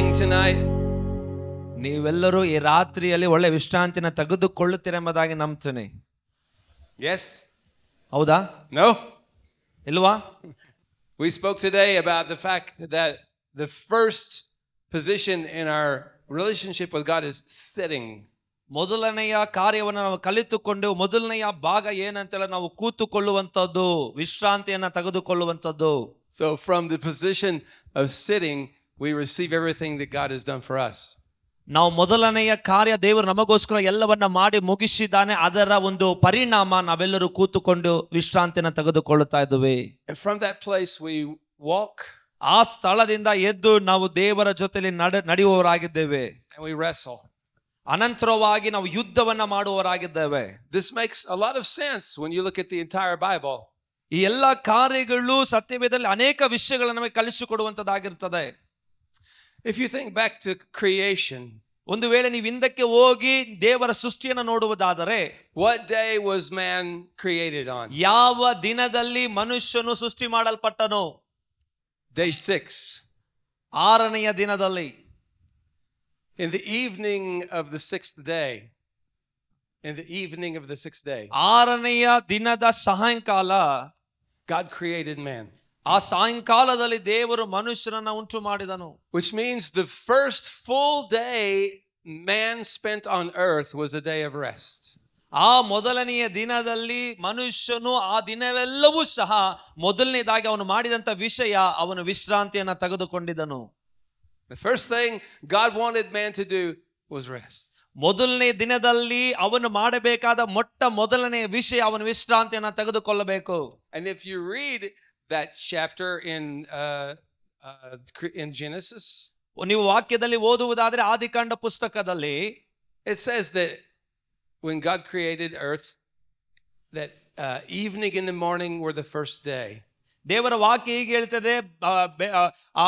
resting tonight? ನೀವೆಲ್ಲರೂ ಈ ರಾತ್ರಿಯಲ್ಲಿ ಒಳ್ಳೆ ವಿಶ್ರಾಂತಿನ ತೆಗೆದುಕೊಳ್ಳುತ್ತೀರೆಂಬುದಾಗಿ ನಂಬ್ತೀನಿ. Yes? ಹೌದಾ? No? ಇಲ್ವಾ? We spoke today about the fact that the first position in our relationship with God is sitting. ಮೊದಲನೆಯ ಕಾರ್ಯವನ್ನು ನಾವು ಕಲಿತುಕೊಂಡು ಮೊದಲನೆಯ ಭಾಗ ಏನಂತೆಲ್ಲ ನಾವು ಕೂತುಕೊಳ್ಳುವಂಥದ್ದು, ವಿಶ್ರಾಂತಿಯನ್ನ ತೆಗೆದುಕೊಳ್ಳುವಂಥದ್ದು. So from the position of sitting, we receive everything that God has done for us. ನಾವು ಮೊದಲನೆಯ ಕಾರ್ಯ ದೇವರು ನಮಗೋಸ್ಕರ ಎಲ್ಲವನ್ನ ಮಾಡಿ ಮುಗಿಸಿದ್ದಾನೆ, ಅದರ ಒಂದು ಪರಿಣಾಮ ನಾವೆಲ್ಲರೂ ಕೂತುಕೊಂಡು ವಿಶ್ರಾಂತಿಯನ್ನ ತೆಗೆದುಕೊಳ್ಳುತ್ತಾ ಇದ್ದೇವೆ. And from that place we walk. ಆ ಸ್ಥಳದಿಂದ ಎದ್ದು ನಾವು ದೇವರ ಜೊತೆಲಿ ನಡೆಯುವವರಾಗಿದ್ದೇವೆ. And we wrestle. ಅನಂತರವಾಗಿ ನಾವು ಯುದ್ಧವನ್ನ ಮಾಡುವವರಾಗಿದ್ದೇವೆ. This makes a lot of sense when you look at the entire Bible. ಈ ಎಲ್ಲ ಕಾರ್ಯಗಳು ಸತ್ಯವೇದದಲ್ಲಿ ಅನೇಕ ವಿಷಯಗಳನ್ನು ನಮಗೆ ಕಲಿಸಿಕೊಡುವಂತದ್ದಾಗಿರುತ್ತದೆ. If you think back to creation, ಒಂದು ವೇಳೆ ನೀವು ಹಿಂದಕ್ಕೆ ಹೋಗಿ ದೇವರ ಸೃಷ್ಟಿಯನ್ನು ನೋಡುವುದಾದರೆ, what day was man created on? ಯಾವ ದಿನದಲ್ಲಿ ಮನುಷ್ಯನು ಸೃಷ್ಟಿ ಮಾಡಲ್ಪಟ್ಟನು? Day 6. ಆರನೆಯ ದಿನದಲ್ಲಿ. In the evening of the 6th day. In the evening of the 6th day. ಆರನೆಯ ದಿನದ ಸಾಯಂಕಾಲ God created man. ಆ ಸಾಯಂಕಾಲದಲ್ಲಿ ದೇವರು ಮನುಷ್ಯನನ್ನ ಉಂಟು ಮಾಡಿದನು. Which means the first full day man spent on earth was a day of rest. ಆ ಮೊದಲನೆಯ ದಿನದಲ್ಲಿ ಮನುಷ್ಯನು ಆ ದಿನವೆಲ್ಲವೂ ಸಹ ಮೊದಲನೇದಾಗಿ ಅವನು ಮಾಡಿದಂತ ವಿಷಯ, ಅವನು ವಿಶ್ರಾಂತಿಯನ್ನ ತೆಗೆದುಕೊಂಡಿದ್ದನು. The first thing God wanted man to do was rest. ಮೊದಲನೇ ದಿನದಲ್ಲಿ ಅವನು ಮಾಡಬೇಕಾದ ಮೊದಲನೇ ವಿಷಯ ಅವನು ವಿಶ್ರಾಂತಿಯನ್ನ ತೆಗೆದುಕೊಳ್ಳಬೇಕು. And if you read that chapter in Genesis, ನೀವು ವಾಕ್ಯದಲ್ಲಿ ಓದುವುದಾದ್ರೆ ಆದಿಕಾಂಡ ಪುಸ್ತಕದಲ್ಲಿ it says that when God created earth, that evening and the morning were the first day. ದೇವರ ವಾಕ್ಯ ಹೀಗೆ ಹೇಳ್ತದೆ,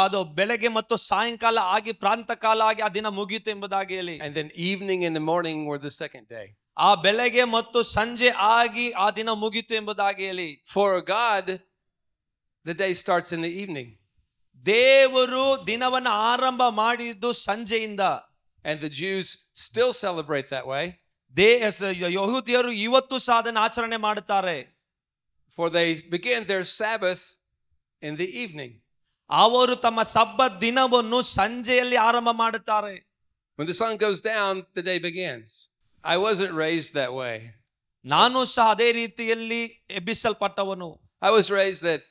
ಅದು ಬೆಳಗ್ಗೆ ಮತ್ತು ಸಾಯಂಕಾಲ ಆಗಿ ಪ್ರಾಂತಕಾಲ ಆಗಿ ಆ ದಿನ ಮುಗಿಯಿತು ಎಂಬುದಾಗಿ ಹೇಳಿ. And then evening and the morning were the second day. ಆ ಬೆಳಗ್ಗೆ ಮತ್ತು ಸಂಜೆ ಆಗಿ ಆ ದಿನ ಮುಗಿಯಿತು ಎಂಬುದಾಗಿ ಹೇಳಿ. For God, the day starts in the evening. ದೇವರು ದಿನವನ್ನು ಆರಂಭ ಮಾಡಿದ್ದು ಸಂಜೆಯಿಂದ. And the Jews still celebrate that way. ಯಹೂದ್ಯರು ಇವತ್ತು ಸಹ ಅದನ್ನು ಆಚರಣೆ ಮಾಡುತ್ತಾರೆ. For they begin their Sabbath in the evening. ಅವರು ತಮ್ಮ ಸಬ್ಬತ್ ದಿನವನ್ನು ಸಂಜೆಯಲ್ಲಿ ಆರಂಭ ಮಾಡುತ್ತಾರೆ. When the sun goes down, the day begins. I wasn't raised that way. ನಾನು ಸಹ ಅದೇ ರೀತಿಯಲ್ಲಿ ಎಬ್ಬಿಸಲ್ಪಟ್ಟವನು. I was raised that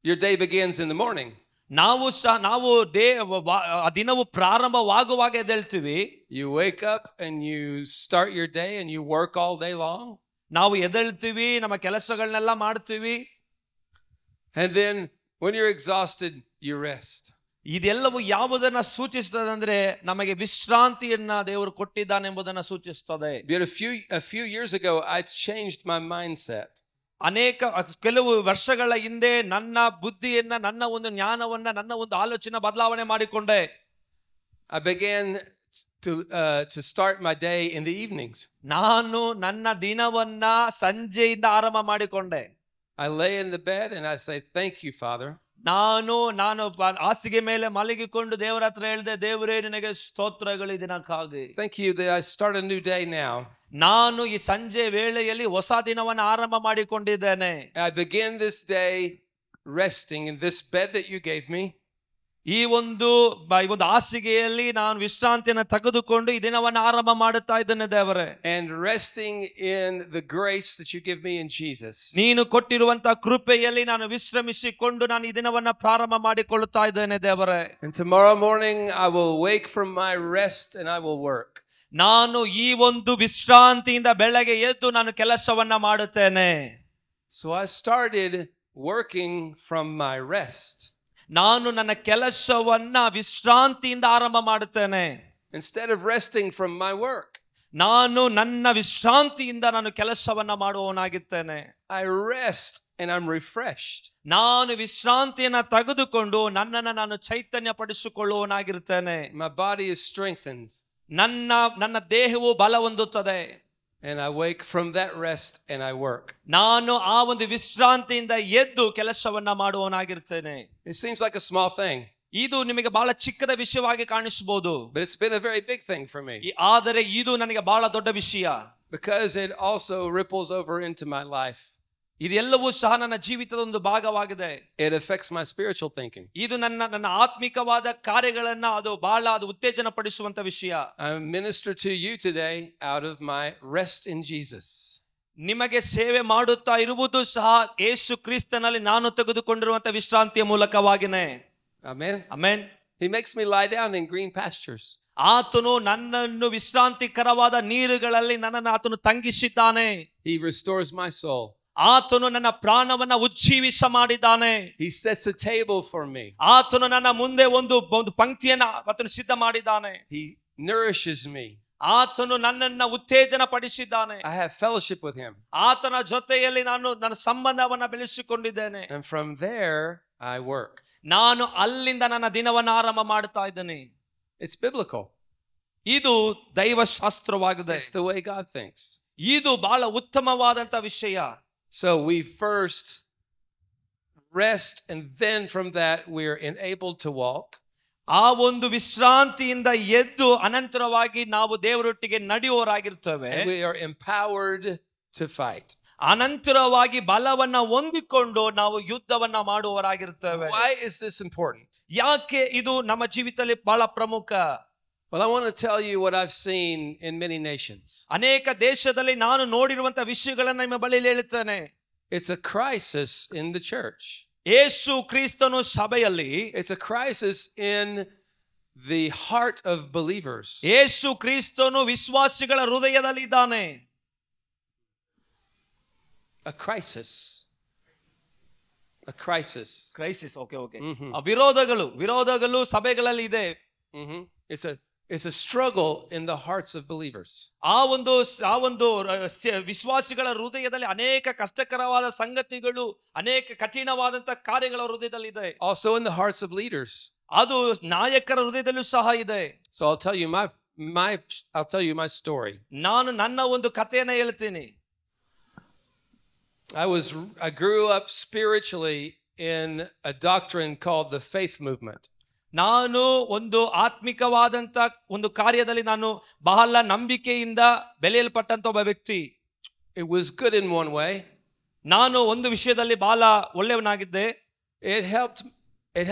your day begins in the morning. ನಾವು ದಿನವು ಪ್ರಾರಂಭವಾಗುವಾಗ ಎದ್ದೇಳ್ತೀವಿ. You wake up and you start your day and you work all day long. ನಾವು ಎದ್ದೇಳ್ತೀವಿ, ನಮ್ಮ ಕೆಲಸಗಳನ್ನೆಲ್ಲ ಮಾಡ್ತೀವಿ. And then when you're exhausted, you rest. ಇದೆಲ್ಲವೂ ಯಾವುದನ್ನ ಸೂಚಿಸ್ತದೆ ಅಂದ್ರೆ ನಮಗೆ ವಿಶ್ರಾಂತಿಯನ್ನ ದೇವರು ಕೊಟ್ಟಿದ್ದಾನೆ ಎಂಬುದನ್ನ ಸೂಚಿಸ್ತದೆ. But a few years ago, I changed my mindset. ಕೆಲವು ವರ್ಷಗಳ ಹಿಂದೆ ನನ್ನ ಬುದ್ಧಿಯನ್ನ, ನನ್ನ ಒಂದು ಜ್ಞಾನವನ್ನ, ನನ್ನ ಒಂದು ಆಲೋಚನೆ ಬದಲಾವಣೆ ಮಾಡಿಕೊಂಡೆ. I began to start my day in the evenings. ನಾನು ನನ್ನ ದಿನವನ್ನ ಸಂಜೆಯಿಂದ ಆರಂಭ ಮಾಡಿಕೊಂಡೆ. I lay in the bed and I say, "Thank you, Father." ನಾನು ಹಾಸಿಗೆ ಮೇಲೆ ಮಲಗಿಕೊಂಡು ದೇವರ ಹತ್ರ ಹೇಳಿದೆ, ದೇವರೇ ನಿನಗೆ ಸ್ತೋತ್ರಗಳು ಈ ದಿನಕ್ಕಾಗಿ. Thank you that I start a new day now. ನಾನು ಈ ಸಂಜೆ ವೇಳೆಯಲ್ಲಿ ಹೊಸ ದಿನವನ್ನು ಆರಂಭ ಮಾಡಿಕೊಂಡಿದ್ದೇನೆ. I begin this day resting in this bed that you gave me. ಈ ಒಂದು ಹಾಸಿಗೆಯಲ್ಲಿ ನಾನು ವಿಶ್ರಾಂತಿಯನ್ನು ತೆಗೆದುಕೊಂಡು ಈ ದಿನವನ್ನು ಆರಂಭ ಮಾಡುತ್ತಾ ಇದ್ದೇನೆ ದೇವರೇ. And resting in the grace that you give me in Jesus. ನೀನು ಕೊಟ್ಟಿರುವಂತಹ ಕೃಪೆಯಲ್ಲಿ ನಾನು ವಿಶ್ರಮಿಸಿಕೊಂಡು ನಾನು ಈ ದಿನವನ್ನು ಪ್ರಾರಂಭ ಮಾಡಿಕೊಳ್ಳುತ್ತಾ ಇದ್ದೇನೆ ದೇವರೇ. And tomorrow morning I will wake from my rest and I will work. ನಾನು ಈ ಒಂದು ವಿಶ್ರಾಂತಿಯಿಂದ ಬೆಳಗ್ಗೆ ಎದ್ದು ನಾನು ಕೆಲಸವನ್ನ ಮಾಡುತ್ತೇನೆ. So I started working from my rest. ನಾನು ನನ್ನ ಕೆಲಸವನ್ನ ವಿಶ್ರಾಂತಿಯಿಂದ ಆರಂಭ ಮಾಡುತ್ತೇನೆ. Instead of resting from my work. ನಾನು ನನ್ನ ವಿಶ್ರಾಂತಿಯಿಂದ ನಾನು ಕೆಲಸವನ್ನ ಮಾಡುವವನಾಗಿದ್ದೇನೆ. I rest and I'm refreshed. ನಾನು ವಿಶ್ರಾಂತಿಯನ್ನ ತೆಗೆದುಕೊಂಡು ನನ್ನನ್ನು ನಾನು ಚೈತನ್ಯ ಪಡಿಸಿಕೊಳ್ಳುವವನಾಗಿರುತ್ತೇನೆ. My body is strengthened. ನನ್ನ ದೇಹವು ಬಲ ಹೊಂದುತ್ತದೆ. And I wake from that rest and I work. ನಾನು ಆ ಒಂದು ವಿಶ್ರಾಂತಿಯಿಂದ ಎದ್ದು ಕೆಲಸವನ್ನ ಮಾಡುವವನಾಗಿರುತ್ತೇನೆ. It seems like a small thing. ಇದು ನಿಮಗೆ ಬಹಳ ಚಿಕ್ಕದ ವಿಷಯವಾಗಿ ಕಾಣಿಸಬಹುದು, but it's been a very big thing for me ಆದರೆ ಇದು ನನಗೆ ಬಹಳ ದೊಡ್ಡ ವಿಷಯ. because it also ripples over into my life. ಇದೆಲ್ಲವೂ ಸಹ ನನ್ನ ಜೀವಿತದ ಒಂದು ಭಾಗವಾಗಿದೆ. It affects my spiritual thinking. ಇದು ನನ್ನ ಆತ್ಮಿಕವಾದ ಕಾರ್ಯಗಳನ್ನ ಅದು ಉತ್ತೇಜನ ಪಡಿಸುವಂತ ವಿಷಯ. I minister to you today out of my rest in Jesus. ನಿಮಗೆ ಸೇವೆ ಮಾಡುತ್ತಾ ಇರುವುದು ಸಹ ಯೇಸು ಕ್ರಿಸ್ತನಲ್ಲಿ ನಾನು ತೆಗೆದುಕೊಂಡಿರುವಂತ ವಿಶ್ರಾಂತಿಯ ಮೂಲಕವಾಗಿನೇ. Amen. Amen. He makes me lie down in green pastures. ಆತನು ನನ್ನನ್ನು ವಿಶ್ರಾಂತಿಕರವಾದ ನೀರುಗಳಲ್ಲಿ ನನ್ನನ್ನು ಆತನು ತಂಗಿಸಿದ್ದಾನೆ. He restores my soul. ಆತನು ನನ್ನ ಪ್ರಾಣವನ್ನ ಉಜ್ಜೀವಿಸ ಮಾಡಿದ್ದಾನೆ. He sets a table for me. ಆತನು ನನ್ನ ಮುಂದೆ ಒಂದು ಪಂಕ್ತಿಯನ್ನ ಆತನು ಸಿದ್ಧ ಮಾಡಿದ್ದಾನೆ. He nourishes me. ಆತನು ನನ್ನನ್ನ ಉತ್ತೇಜನ ಪಡಿಸಿದ್ದಾನೆ. I have fellowship with him. ಆತನ ಜೊತೆಯಲ್ಲಿ ನಾನು ನನ್ನ ಸಂಬಂಧವನ್ನ ಬೆಳೆಸಿಕೊಂಡಿದ್ದೇನೆ. And from there I work. ನಾನು ಅಲ್ಲಿಂದ ನನ್ನ ದಿನವನ್ನ ಆರಂಭ ಮಾಡ್ತಾ ಇದ್ದೇನೆ. It's biblical. ಇದು ದೈವಶಾಸ್ತ್ರವಾಗಿದೆ. It's the way God thinks. ಇದು ಬಹಳ ಉತ್ತಮವಾದಂತ ವಿಷಯ. So we first rest, and then from that we're enabled to walk. ಆ ಒಂದು ವಿಶ್ರಾಂತಿಯಿಂದ ಎದ್ದು ಅನಂತರವಾಗಿ ನಾವು ದೇವರೊಟ್ಟಿಗೆ ನಡೆಯುವವರಾಗಿರ್ತೇವೆ. We are empowered to fight. ಅನಂತರವಾಗಿ ಬಲವನ್ನ ಹೊಂದಿಕೊಂಡು ನಾವು ಯುದ್ಧವನ್ನ ಮಾಡುವವರಾಗಿರ್ತೇವೆ. Why is this important? ಯಾಕೆ ಇದು ನಮ್ಮ ಜೀವಿತದಲ್ಲಿ ಬಹಳ ಪ್ರಮುಖ? Well, I want to tell you what I've seen in many nations. ಅನೇಕ ದೇಶದಲ್ಲಿ ನಾನು ನೋಡಿರುವಂತ ವಿಷಯಗಳನ್ನು ನಿಮ್ಮ ಬಳಿಯಲ್ಲಿ ಹೇಳುತ್ತೇನೆ. It's a crisis in the church. ಯೇಸು ಕ್ರಿಸ್ತನು ಸಭೆಯಲ್ಲಿ, it's a crisis in the heart of believers. ಯೇಸು ಕ್ರಿಸ್ತನು ವಿಶ್ವಾಸಿಗಳ ಹೃದಯದಲ್ಲಿ ಇದ್ದಾನೆ. A crisis. A crisis. Crisis. Okay. ವಿರೋಧಗಳು ಸಭೆಗಳಲ್ಲಿ ಇದೆ. It's a struggle in the hearts of believers. ಆ ಒಂದು ವಿಶ್ವಾಸಿಗಳ ಹೃದಯದಲ್ಲಿ ಅನೇಕ ಕಷ್ಟಕರವಾದ ಸಂಗತಿಗಳು, ಅನೇಕ ಕಠಿಣವಾದಂತ ಕಾರ್ಯಗಳ ಹೃದಯದಲ್ಲಿ ಇದೆ. Also in the hearts of leaders. ಅದು ನಾಯಕರ ಹೃದಯದಲ್ಲೂ ಸಹ ಇದೆ. So I'll tell you my story. ನಾನು ನನ್ನ ಒಂದು ಕಥೆಯನ್ನು ಹೇಳ್ತೀನಿ. I grew up spiritually in a doctrine called the faith movement. ನಾನು ಒಂದು ಆತ್ಮಿಕವಾದಂತ ಒಂದು ಕಾರ್ಯದಲ್ಲಿ ನಾನು ಬಹಳ ನಂಬಿಕೆಯಿಂದ ಬೆಳೆಯಲ್ಪಟ್ಟಂತ ಒಬ್ಬ ವ್ಯಕ್ತಿ. It was good in one way. ನಾನು ಒಂದು ವಿಷಯದಲ್ಲಿ ಬಹಳ ಒಳ್ಳೆಯವನಾಗಿದ್ದೆ. It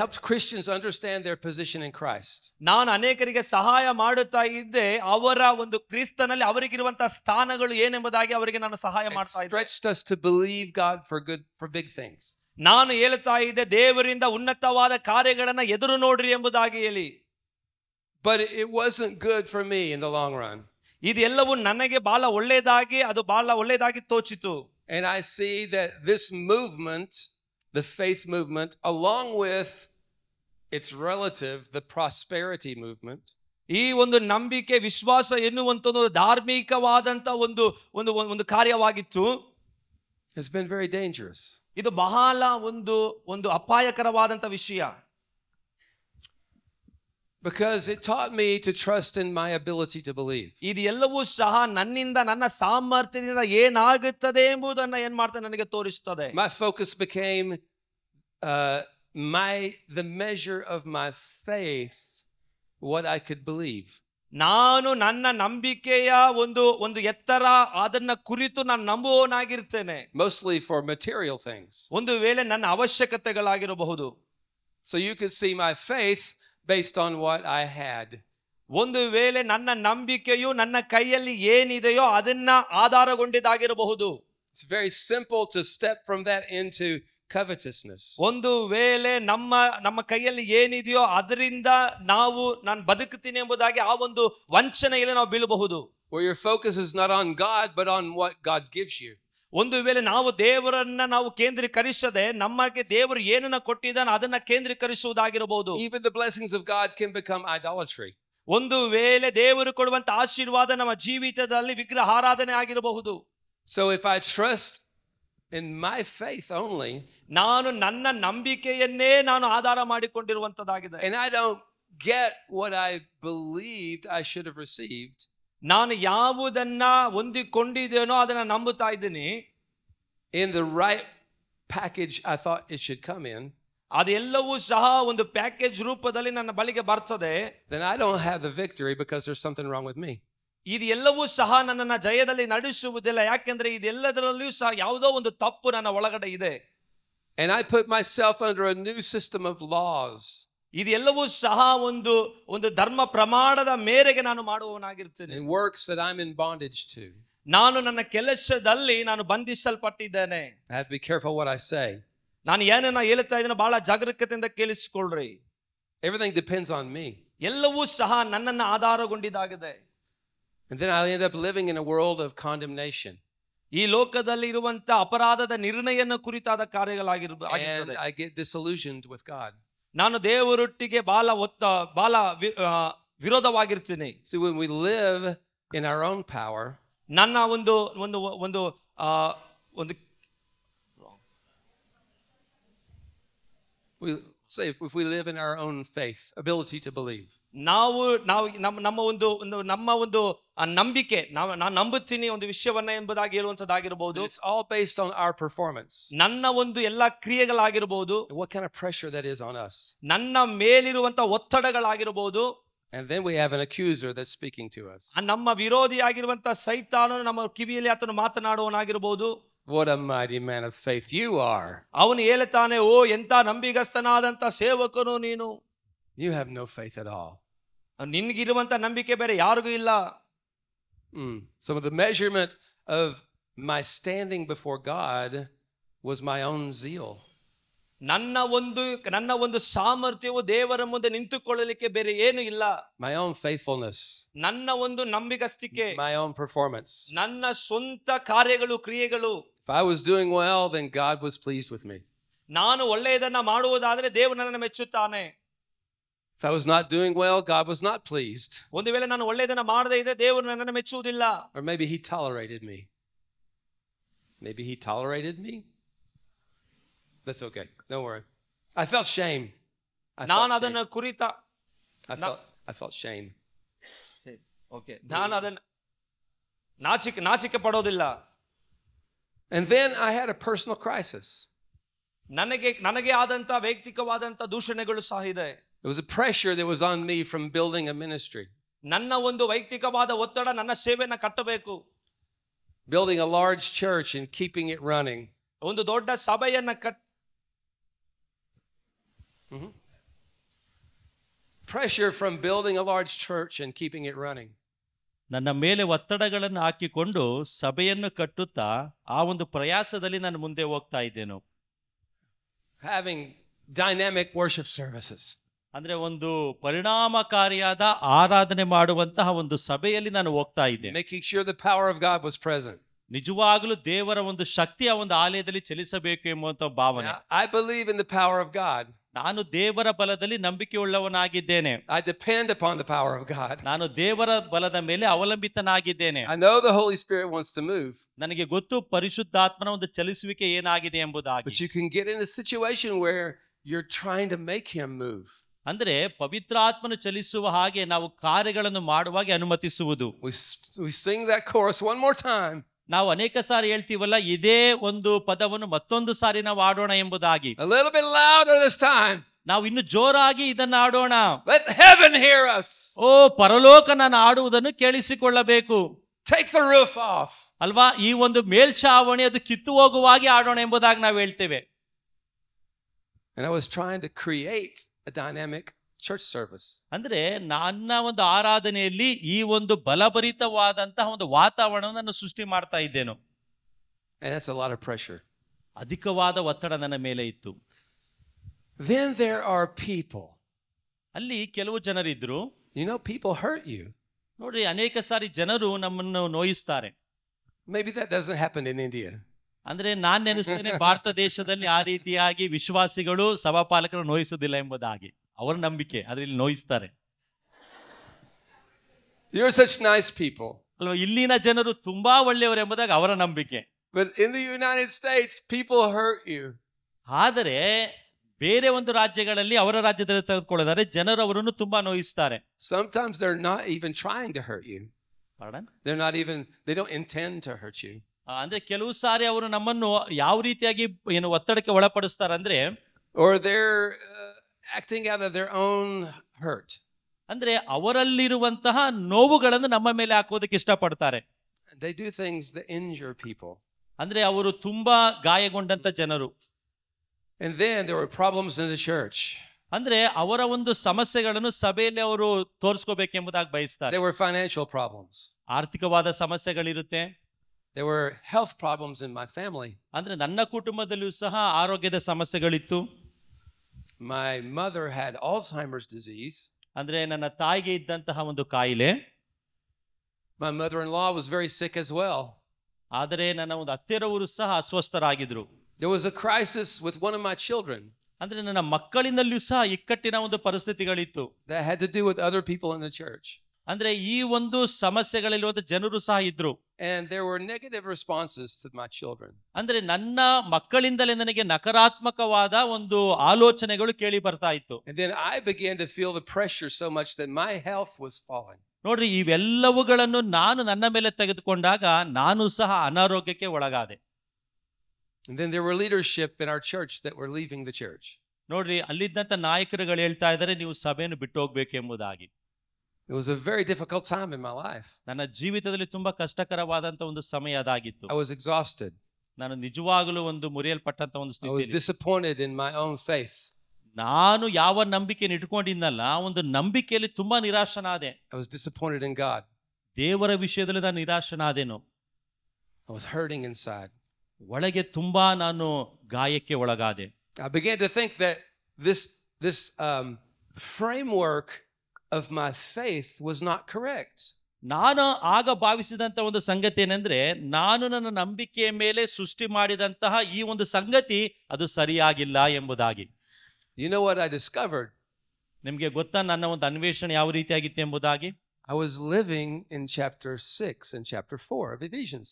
helped Christians understand their position in Christ. ನಾನು ಅನೇಕರಿಗೆ ಸಹಾಯ ಮಾಡುತ್ತಾ ಇದ್ದೆ, ಅವರ ಒಂದು ಕ್ರಿಸ್ತನಲ್ಲಿ ಅವರಿಗಿರುವಂತಹ ಸ್ಥಾನಗಳು ಏನೆಂಬುದಾಗಿ ಅವರಿಗೆ ನಾನು ಸಹಾಯ ಮಾಡ್ತಾ ಇದ್ದೆ. Stretched us to believe God for big things. ನಾನು ಹೇಳ್ತಾ ಇದ್ದೆ, ದೇವರಿಂದ ಉನ್ನತವಾದ ಕಾರ್ಯಗಳನ್ನ ಎದುರು ನೋಡ್ರಿ ಎಂಬುದಾಗಿ ಹೇಳಿ. But it wasn't good for me in the long run. ಇದೆಲ್ಲವೂ ನನಗೆ ಬಹಳ ಒಳ್ಳೆಯದಾಗಿ ತೋಚಿತು. And I see that this movement, the faith movement, along with its relative, the prosperity movement, ಈ ಒಂದು ನಂಬಿಕೆ ವಿಶ್ವಾಸ ಎನ್ನುವಂಥದ್ದು ಧಾರ್ಮಿಕವಾದಂತ ಒಂದು ಕಾರ್ಯವಾಗಿತ್ತು. has been very dangerous. ಇದು ಬಹಳ ಒಂದು ಅಪಾಯಕರವಾದಂತ ವಿಷಯ. Because it taught me to trust in my ability to believe. ಇದು ಎಲ್ಲವೂ ಸಹ ನನ್ನಿಂದ, ನನ್ನ ಸಾಮರ್ಥ್ಯದಿಂದ ಏನಾಗುತ್ತದೆ ಎಂಬುದನ್ನು ಏನ್ ಮಾಡ್ತಾ ನನಗೆ ತೋರಿಸುತ್ತದೆ. My focus became the measure of my faith, what I could believe. ನಾನು ನನ್ನ ನಂಬಿಕೆಯ ಒಂದು ಎತ್ತರ, ಅದನ್ನ ಕುರಿತು ನಾನು ನಂಬುವವನಾಗಿರ್ತೇನೆ. Mostly for material things. ಒಂದು ವೇಳೆ ನನ್ನ ಅವಶ್ಯಕತೆಗಳಾಗಿರಬಹುದು. So you could see my faith based on what I had. ಒಂದು ವೇಳೆ ನನ್ನ ನಂಬಿಕೆಯು ನನ್ನ ಕೈಯಲ್ಲಿ ಏನಿದೆಯೋ ಅದನ್ನ ಆಧಾರಗೊಂಡಿದ್ದಾಗಿರಬಹುದು. It's very simple to step from that into covetousness. ಒಂದು ವೇಳೆ ನಮ್ಮ ಕೈಯಲ್ಲಿ ಏನಿದೆಯೋ ಅದರಿಂದ ನಾನು ಬದುಕುತ್ತೀನಿ ಎಂಬುದಾಗಿ ಆ ಒಂದು ವಂಚನೆಯಲ್ಲಿ ನಾವು ಬೀಳಬಹುದು. Where your focus is not on God but on what God gives you. ಒಂದು ವೇಳೆ ನಾವು ದೇವರನ್ನ ನಾವು ಕೇಂದ್ರೀಕರಿಸದೆ ನಮಗೆ ದೇವರು ಏನನ್ನ ಕೊಟ್ಟಿದ್ದಾನೆ ಅದನ್ನ ಕೇಂದ್ರೀಕರಿಸುವುದಾಗಿರಬಹುದು. Even the blessings of God can become idolatry. ಒಂದು ವೇಳೆ ದೇವರು ಕೊಡುವಂತ ಆಶೀರ್ವಾದ ನಮ್ಮ ಜೀವಿತದಲ್ಲಿ ವಿಗ್ರಹ ಆರಾಧನೆ ಆಗಿರಬಹುದು. So if I trust in my faith only, ನಾನು ನನ್ನ ನಂಬಿಕೆಯನ್ನೇ ನಾನು ಆಧಾರ ಮಾಡಿಕೊಂಡಿರುವಂತದ್ದಾಗಿದೆ, and I don't get what I believed I should have received, ನಾನು ಯಾವುದನ್ನ ಹೊಂದಿಕೊಂಡಿದ್ದೇನೋ ಅದನ್ನ ನಂಬುತ್ತಾ ಇದ್ದೀನಿ, in the right package I thought it should come in, ಅದೆಲ್ಲವೂ ಸಹ ಒಂದು ಪ್ಯಾಕೇಜ್ ರೂಪದಲ್ಲಿ ನನ್ನ ಬಳಿಗೆ ಬರ್ತದೆ, then I don't have the victory because there's something wrong with me. ಇದು ಎಲ್ಲವೂ ಸಹ ನನ್ನನ್ನ ಜಯದಲ್ಲಿ ನಡೆಸುವುದಿಲ್ಲ, ಯಾಕೆಂದ್ರೆ ಇದೆಲ್ಲದರಲ್ಲಿಯೂ ಸಹ ಯಾವುದೋ ಒಂದು ತಪ್ಪು ನನ್ನ ಒಳಗಡೆ ಇದೆ. And I put myself under a new system of laws. ಇದೆಲ್ಲವೂ ಸಹ ಒಂದು ಒಂದು ಧರ್ಮ ಪ್ರಮಾಣದ ಮೇರೆಗೆ ನಾನು ಮಾಡುವವನಾಗಿರ್ತೇನೆ. And works that I'm in bondage to. ನಾನು ನನ್ನ ಕೆಲಸದಲ್ಲಿ ನಾನು ಬಂಧಿಸಲ್ಪಟ್ಟಿದ್ದೇನೆ. I have to be careful what I say. ನಾನು ಏನನ್ನ ಹೇಳ್ತಾ ಇದ್ದೇನೆ ಬಹಳ ಜಾಗರೂಕತೆಯಿಂದ ಕೇಳಿಸಿಕೊಳ್ಳ್ರಿ. Everything depends on me. ಎಲ್ಲವೂ ಸಹ ನನ್ನನ್ನು ಆಧಾರಗೊಂಡಿದ್ದಾಗಿದೆ. And then I end up living in a world of condemnation. ಈ ಲೋಕದಲ್ಲಿ ಇರುವಂತ ಅಪರಾಧದ ನಿರ್ಣಯನ ಕುರಿತಾದ ಕಾರ್ಯಗಳಾಗಿರುತ್ತದೆ. And I get disillusioned with God. ನಾನು ದೇವರೊಟ್ಟಿಗೆ ಬಹಳ ವಿರೋಧವಾಗಿರ್ತೀನಿ. See, when we live in our own power, ನನ್ನ ಒಂದು ಒಂದು ಒಂದು ಒಂದು we say if we live in our own faith, ability to believe. ನಾವು ನಮ್ಮ ಒಂದು ನಂಬಿಕೆ, ನಾನು ನಂಬುತ್ತೀನಿ ಒಂದು ವಿಷಯವನ್ನ ಎಂಬುದಾಗಿ ಹೇಳುವಂತದ್ದಾಗಿರಬಹುದು. It's all based on our performance. ನನ್ನ ಒಂದು ಎಲ್ಲಾ ಕ್ರಿಯೆಗಳಾಗಿರಬಹುದು. What kind of pressure that is on us. ನನ್ನ ಮೇಲಿರುವಂತ ಒತ್ತಡಗಳಾಗಿರಬಹುದು. And then we have an accuser that's speaking to us. ನಮ್ಮ ವಿರೋಧಿಯಾಗಿರುವಂತ ಸೈತಾನನು ನಮ್ಮ ಕಿವಿಯಲ್ಲಿ ಆತನು ಮಾತನಾಡುವನಾಗಿರಬಹುದು. What a mighty man of faith you are. ಅವನು ಹೇಳುತ್ತಾನೆ, ಓ ಎಂತ ನಂಬಿಗಸ್ತನಾದಂತ ಸೇವಕನು ನೀನು. You have no faith at all. ನಿನ್ಗಿರುವಂತ ನಂಬಿಕೆ ಬೇರೆ ಯಾರಿಗೂ ಇಲ್ಲ. So the measurement of my standing before God was my own zeal. ನನ್ನ ಒಂದು ಸಾಮರ್ಥ್ಯವು ದೇವರ ಮುಂದೆ ನಿಂತುಕೊಳ್ಳಲಿಕ್ಕೆ ಬೇರೆ ಏನು ಇಲ್ಲ. My own faithfulness. ನನ್ನ ಒಂದು ನಂಬಿಗಸ್ತಿಕೆ. My own performance. ನನ್ನ ಸ್ವಂತ ಕಾರ್ಯಗಳು ಕ್ರಿಯೆಗಳು. If I was doing well, then God was pleased with me. ನಾನು ಒಳ್ಳೆಯದನ್ನ ಮಾಡುವುದಾದರೆ ದೇವರು ನನ್ನನ್ನು ಮೆಚ್ಚುತ್ತಾನೆ. If I was not doing well, God was not pleased. ಒಂದು ವೇಳೆ ನಾನು ಒಳ್ಳೆಯದನ್ನ ಮಾಡದೇ ಇದ್ದರೆ ದೇವರು ನನ್ನನ್ನು ಮೆಚ್ಚುವುದಿಲ್ಲ. Or maybe he tolerated me. Maybe he tolerated me. That's okay. Don't worry. I felt shame. ನಾನು ಅದನ್ನ ಕುರಿತ I felt shame. Okay. ನಾನು ಅದನ್ನ ನಾಚಿಕೆ ಪಡೋದಿಲ್ಲ. And then I had a personal crisis. ನನಗೆ ಆದಂತ ವೈಯಕ್ತಿಕವಾದಂತ ದೂಷಣೆಗಳು ಸಹ ಇದೆ. It was a pressure that was on me from building a ministry. ನನ್ನ ಒಂದು ವೈಯಕ್ತಿಕವಾದ ಒತ್ತಡ ನನ್ನ ಸೇವೆಯನ್ನು ಕಟ್ಟಬೇಕು. Building a large church and keeping it running. ಒಂದು ದೊಡ್ಡ ಸಭೆಯನ್ನ Pressure from building a large church and keeping it running. ನನ್ನ ಮೇಲೆ ಒತ್ತಡಗಳನ್ನು ಹಾಕಿಕೊಂಡು ಸಭೆಯನ್ನು ಕಟ್ಟುತ್ತಾ ಆ ಒಂದು ಪ್ರಯಾಸದಲ್ಲಿ ನಾನು ಮುಂದೆ ಹೋಗ್ತಾ ಇದ್ದೇನೆ. Having dynamic worship services. ಅಂದ್ರೆ ಒಂದು ಪರಿಣಾಮಕಾರಿಯಾದ ಆರಾಧನೆ ಮಾಡುವಂತಹ ಒಂದು ಸಭೆಯಲ್ಲಿ ನಾನು ಹೋಗ್ತಾ ಇದ್ದೆ. Making sure the power of God was present. ನಿಜವಾಗಲೂ ದೇವರ ಒಂದು ಶಕ್ತಿ ಆ ಒಂದು ಆಲಯದಲ್ಲಿ ಚಲಿಸಬೇಕು ಎಂಬುವಂತ ಭಾವನೆ. I believe in the power of God. ನಾನು ದೇವರ ಬಲದಲ್ಲಿ ನಂಬಿಕೆಯುಳ್ಳವನಾಗಿದ್ದೇನೆ. I depend upon the power of God. ನಾನು ದೇವರ ಬಲದ ಮೇಲೆ ಅವಲಂಬಿತನಾಗಿದ್ದೇನೆ. I know the Holy Spirit wants to move. ನನಗೆ ಗೊತ್ತು ಪರಿಶುದ್ಧಾತ್ಮನ ಒಂದು ಚಲಿಸುವಿಕೆ ಏನಾಗಿದೆ ಎಂಬುದಾಗಿ. But you can get in a situation where you're trying to make him move. ಅಂದ್ರೆ ಪವಿತ್ರಾತ್ಮನು ಚಲಿಸುವ ಹಾಗೆ ನಾವು ಕಾರ್ಯಗಳನ್ನು ಮಾಡುವಾಗೆ ಅನುಮತಿಸುವುದು. We sing that chorus one more time. ನಾವು ಅನೇಕ ಸಾರಿ ಹೇಳ್ತೀವಲ್ಲ, ಇದೇ ಒಂದು ಪದವನ್ನು ಮತ್ತೊಂದು ಸಾರಿ ನಾವು ಆಡೋಣ ಎಂಬುದಾಗಿ. A little bit louder this time. ನಾವು ಇನ್ನು ಜೋರಾಗಿ ಇದನ್ನು ಆಡೋಣ. Let heaven hear us. ಓ ಪರಲೋಕ ನಾನು ಆಡುವುದನ್ನು ಕೇಳಿಸಿಕೊಳ್ಳಬೇಕು. Take the roof off. ಅಲ್ವಾ, ಈ ಒಂದು ಮೇಲ್ಛಾವಣಿ ಅದು ಕಿತ್ತು ಹೋಗುವಾಗೆ ಆಡೋಣ ಎಂಬುದಾಗಿ ನಾವು ಹೇಳ್ತೇವೆ. And I was trying to create a dynamic church service. ಅಂದ್ರೆ ನನ್ನ ಒಂದು ಆರಾಧನೆಯಲ್ಲಿ ಈ ಒಂದು ಬಲಭರಿತವಾದಂತಹ ಒಂದು ವಾತಾವರಣವನ್ನು ನಾನು ಸೃಷ್ಟಿ ಮಾಡ್ತಾ ಇದ್ದೇನೆ. And that's a lot of pressure. ಅಧಿಕವಾದ ಒತ್ತಡ ನನ್ನ ಮೇಲೆ ಇತ್ತು. Then there are people. ಅಲ್ಲಿ ಕೆಲವು ಜನರಿದ್ರು. You know, people hurt you. ನೋಡ್ರಿ, ಅನೇಕ ಸಾರಿ ಜನರು ನಮ್ಮನ್ನು ನೋಯಿಸ್ತಾರೆ. Maybe that doesn't happen in India. ಅಂದ್ರೆ ನಾನ್ ನೆನೆಸ್ತೇನೆ ಭಾರತ ದೇಶದಲ್ಲಿ ಆ ರೀತಿಯಾಗಿ ವಿಶ್ವಾಸಿಗಳು ಸಭಾಪಾಲಕರು ನೋಯಿಸುವುದಿಲ್ಲ ಎಂಬುದಾಗಿ ಅವರ ನಂಬಿಕೆ, ಆದ್ರೆ ಇಲ್ಲಿ ನೋಯಿಸ್ತಾರೆ. You're such nice people. ಅಲ್ವಾ, ಇಲ್ಲಿನ ಜನರು ತುಂಬಾ ಒಳ್ಳೆಯವರು ಎಂಬುದಾಗಿ ಅವರ ನಂಬಿಕೆ. But in the United States, people hurt you. ಆದರೆ ಬೇರೆ ಒಂದು ರಾಜ್ಯಗಳಲ್ಲಿ ಅವರ ರಾಜ್ಯದಲ್ಲಿ ತೆಗೆದುಕೊಳ್ಳೋದಾದ್ರೆ ಜನರು ಅವರನ್ನು ತುಂಬಾ ನೋಯಿಸ್ತಾರೆ. Sometimes they're not even trying to hurt you. Pardon? They don't intend to hurt you. ಅಂದ್ರೆ ಕೆಲವು ಸಾರಿ ಅವರು ನಮ್ಮನ್ನು ಯಾವ ರೀತಿಯಾಗಿ ಒತ್ತಡಕ್ಕೆ ಒಳಪಡಿಸ್ತಾರೆ ಅಂದ್ರೆ, or they're acting out of their own hurt. ಅಂದ್ರೆ ಅವರಲ್ಲಿರುವಂತಹ ನೋವುಗಳನ್ನು ನಮ್ಮ ಮೇಲೆ ಹಾಕೋದಕ್ಕೆ ಇಷ್ಟಪಡ್ತಾರೆ. They do things that injure people. ಅಂದ್ರೆ ಅವರು ತುಂಬಾ ಗಾಯಗೊಂಡಂತ ಜನರು. And then there were problems in the church. ಅಂದ್ರೆ ಅವರ ಒಂದು ಸಮಸ್ಯೆಗಳನ್ನು ಸಭೆಯಲ್ಲಿ ಅವರು ತೋರಿಸ್ಕೋಬೇಕೆಂಬುದಾಗಿ ಬಯಸ್ತಾರೆ. There were financial problems. ಆರ್ಥಿಕವಾದ ಸಮಸ್ಯೆಗಳಿರುತ್ತೆ. There were health problems in my family. ಅಂದ್ರೆ ನನ್ನ ಕುಟುಂಬದಲ್ಲೂ ಸಹ ಆರೋಗ್ಯದ ಸಮಸ್ಯೆಗಳಿತ್ತು. My mother had Alzheimer's disease. ಅಂದ್ರೆ ನನ್ನ ತಾಯಿಗೆ ಇದ್ದಂತಹ ಒಂದು ಕಾಯಿಲೆ. My mother-in-law was very sick as well. ಆದರೆ ನನ್ನ ಒಂದು ಅತ್ತೆರವರು ಸಹ ಅಸ್ವಸ್ಥರಾಗಿದ್ರು. There was a crisis with one of my children. ಅಂದ್ರೆ ನನ್ನ ಮಕ್ಕಳಿನಲ್ಲೂ ಸಹ ಇಕ್ಕಟ್ಟಿನ ಒಂದು ಪರಿಸ್ಥಿತಿಗಳಿತ್ತು. That had to do with other people in the church. ಅಂದ್ರೆ ಈ ಒಂದು ಸಮಸ್ಯೆಗಳಿರುವಂತ ಜನರು ಸಹ ಇದ್ರು. And there were negative responses to my children. ಅಂದ್ರೆ ನನ್ನ ಮಕ್ಕಳಿಂದಲೇ ನನಗೆ ನಕಾರಾತ್ಮಕವಾದ ಒಂದು ಆಲೋಚನೆಗಳು ಕೇಳಿ ಬರ್ತಾ ಇತ್ತು. And then I began to feel the pressure so much that my health was falling. ನೋಡ್ರಿ, ಇವೆಲ್ಲವುಗಳನ್ನು ನಾನು ನನ್ನ ಮೇಲೆ ತೆಗೆದುಕೊಂಡಾಗ ನಾನು ಸಹ ಅನಾರೋಗ್ಯಕ್ಕೆ ಒಳಗಾದೆ. And then there were leadership in our church that were leaving the church. ನೋಡ್ರಿ, ಅಲ್ಲಿದ್ದಂತ ನಾಯಕರುಗಳು ಹೇಳ್ತಾ ಇದ್ದಾರೆ, ನೀವು ಸಭೆಯನ್ನು ಬಿಟ್ಟು ಹೋಗ್ಬೇಕೆಂಬುದಾಗಿ. It was a very difficult time in my life. ನನ್ನ ಜೀವಿತದಲ್ಲಿ ತುಂಬಾ ಕಷ್ಟಕರವಾದಂತ ಒಂದು ಸಮಯ ಅದಾಗಿತ್ತು. I was exhausted. ನಾನು ನಿಜವಾಗಲೂ ಒಂದು ಮುರಿಯಲ್ಪಟ್ಟಂತ ಒಂದು I was ಸ್ಥಿತಿ. disappointed in my own faith. ನಾನು ಯಾವ ನಂಬಿಕೆಯನ್ನು ಇಟ್ಕೊಂಡಿದ್ನಲ್ಲ, ಒಂದು ನಂಬಿಕೆಯಲ್ಲಿ ತುಂಬಾ ನಿರಾಶನಾದೆ. I was disappointed in God. ದೇವರ ವಿಷಯದಲ್ಲಿ ನಾನು ನಿರಾಶನಾದೆನು. I was hurting inside. ಒಳಗೆ ತುಂಬಾ ನಾನು ಗಾಯಕ್ಕೆ ಒಳಗಾದೆ. I began to think that this framework of my faith was not correct. ನಾನು ಆಗ ಭಾವಿಸಿದಂತ ಒಂದು ಸಂಗತಿ ಏನಂದ್ರೆ, ನಾನು ನನ್ನ ನಂಬಿಕೆಯ ಮೇಲೆ ಸೃಷ್ಟಿ ಮಾಡಿದಂತಹ ಈ ಒಂದು ಸಂಗತಿ ಅದು ಸರಿಯಾಗಿಲ್ಲ ಎಂಬುದಾಗಿ. You know what I discovered? ನಿಮ್ಗೆ ಗೊತ್ತಾ ನನ್ನ ಒಂದು ಅನ್ವೇಷಣೆ ಯಾವ ರೀತಿಯಾಗಿತ್ತು ಎಂಬುದಾಗಿ? I was living in chapter 6 and chapter 4 of Ephesians.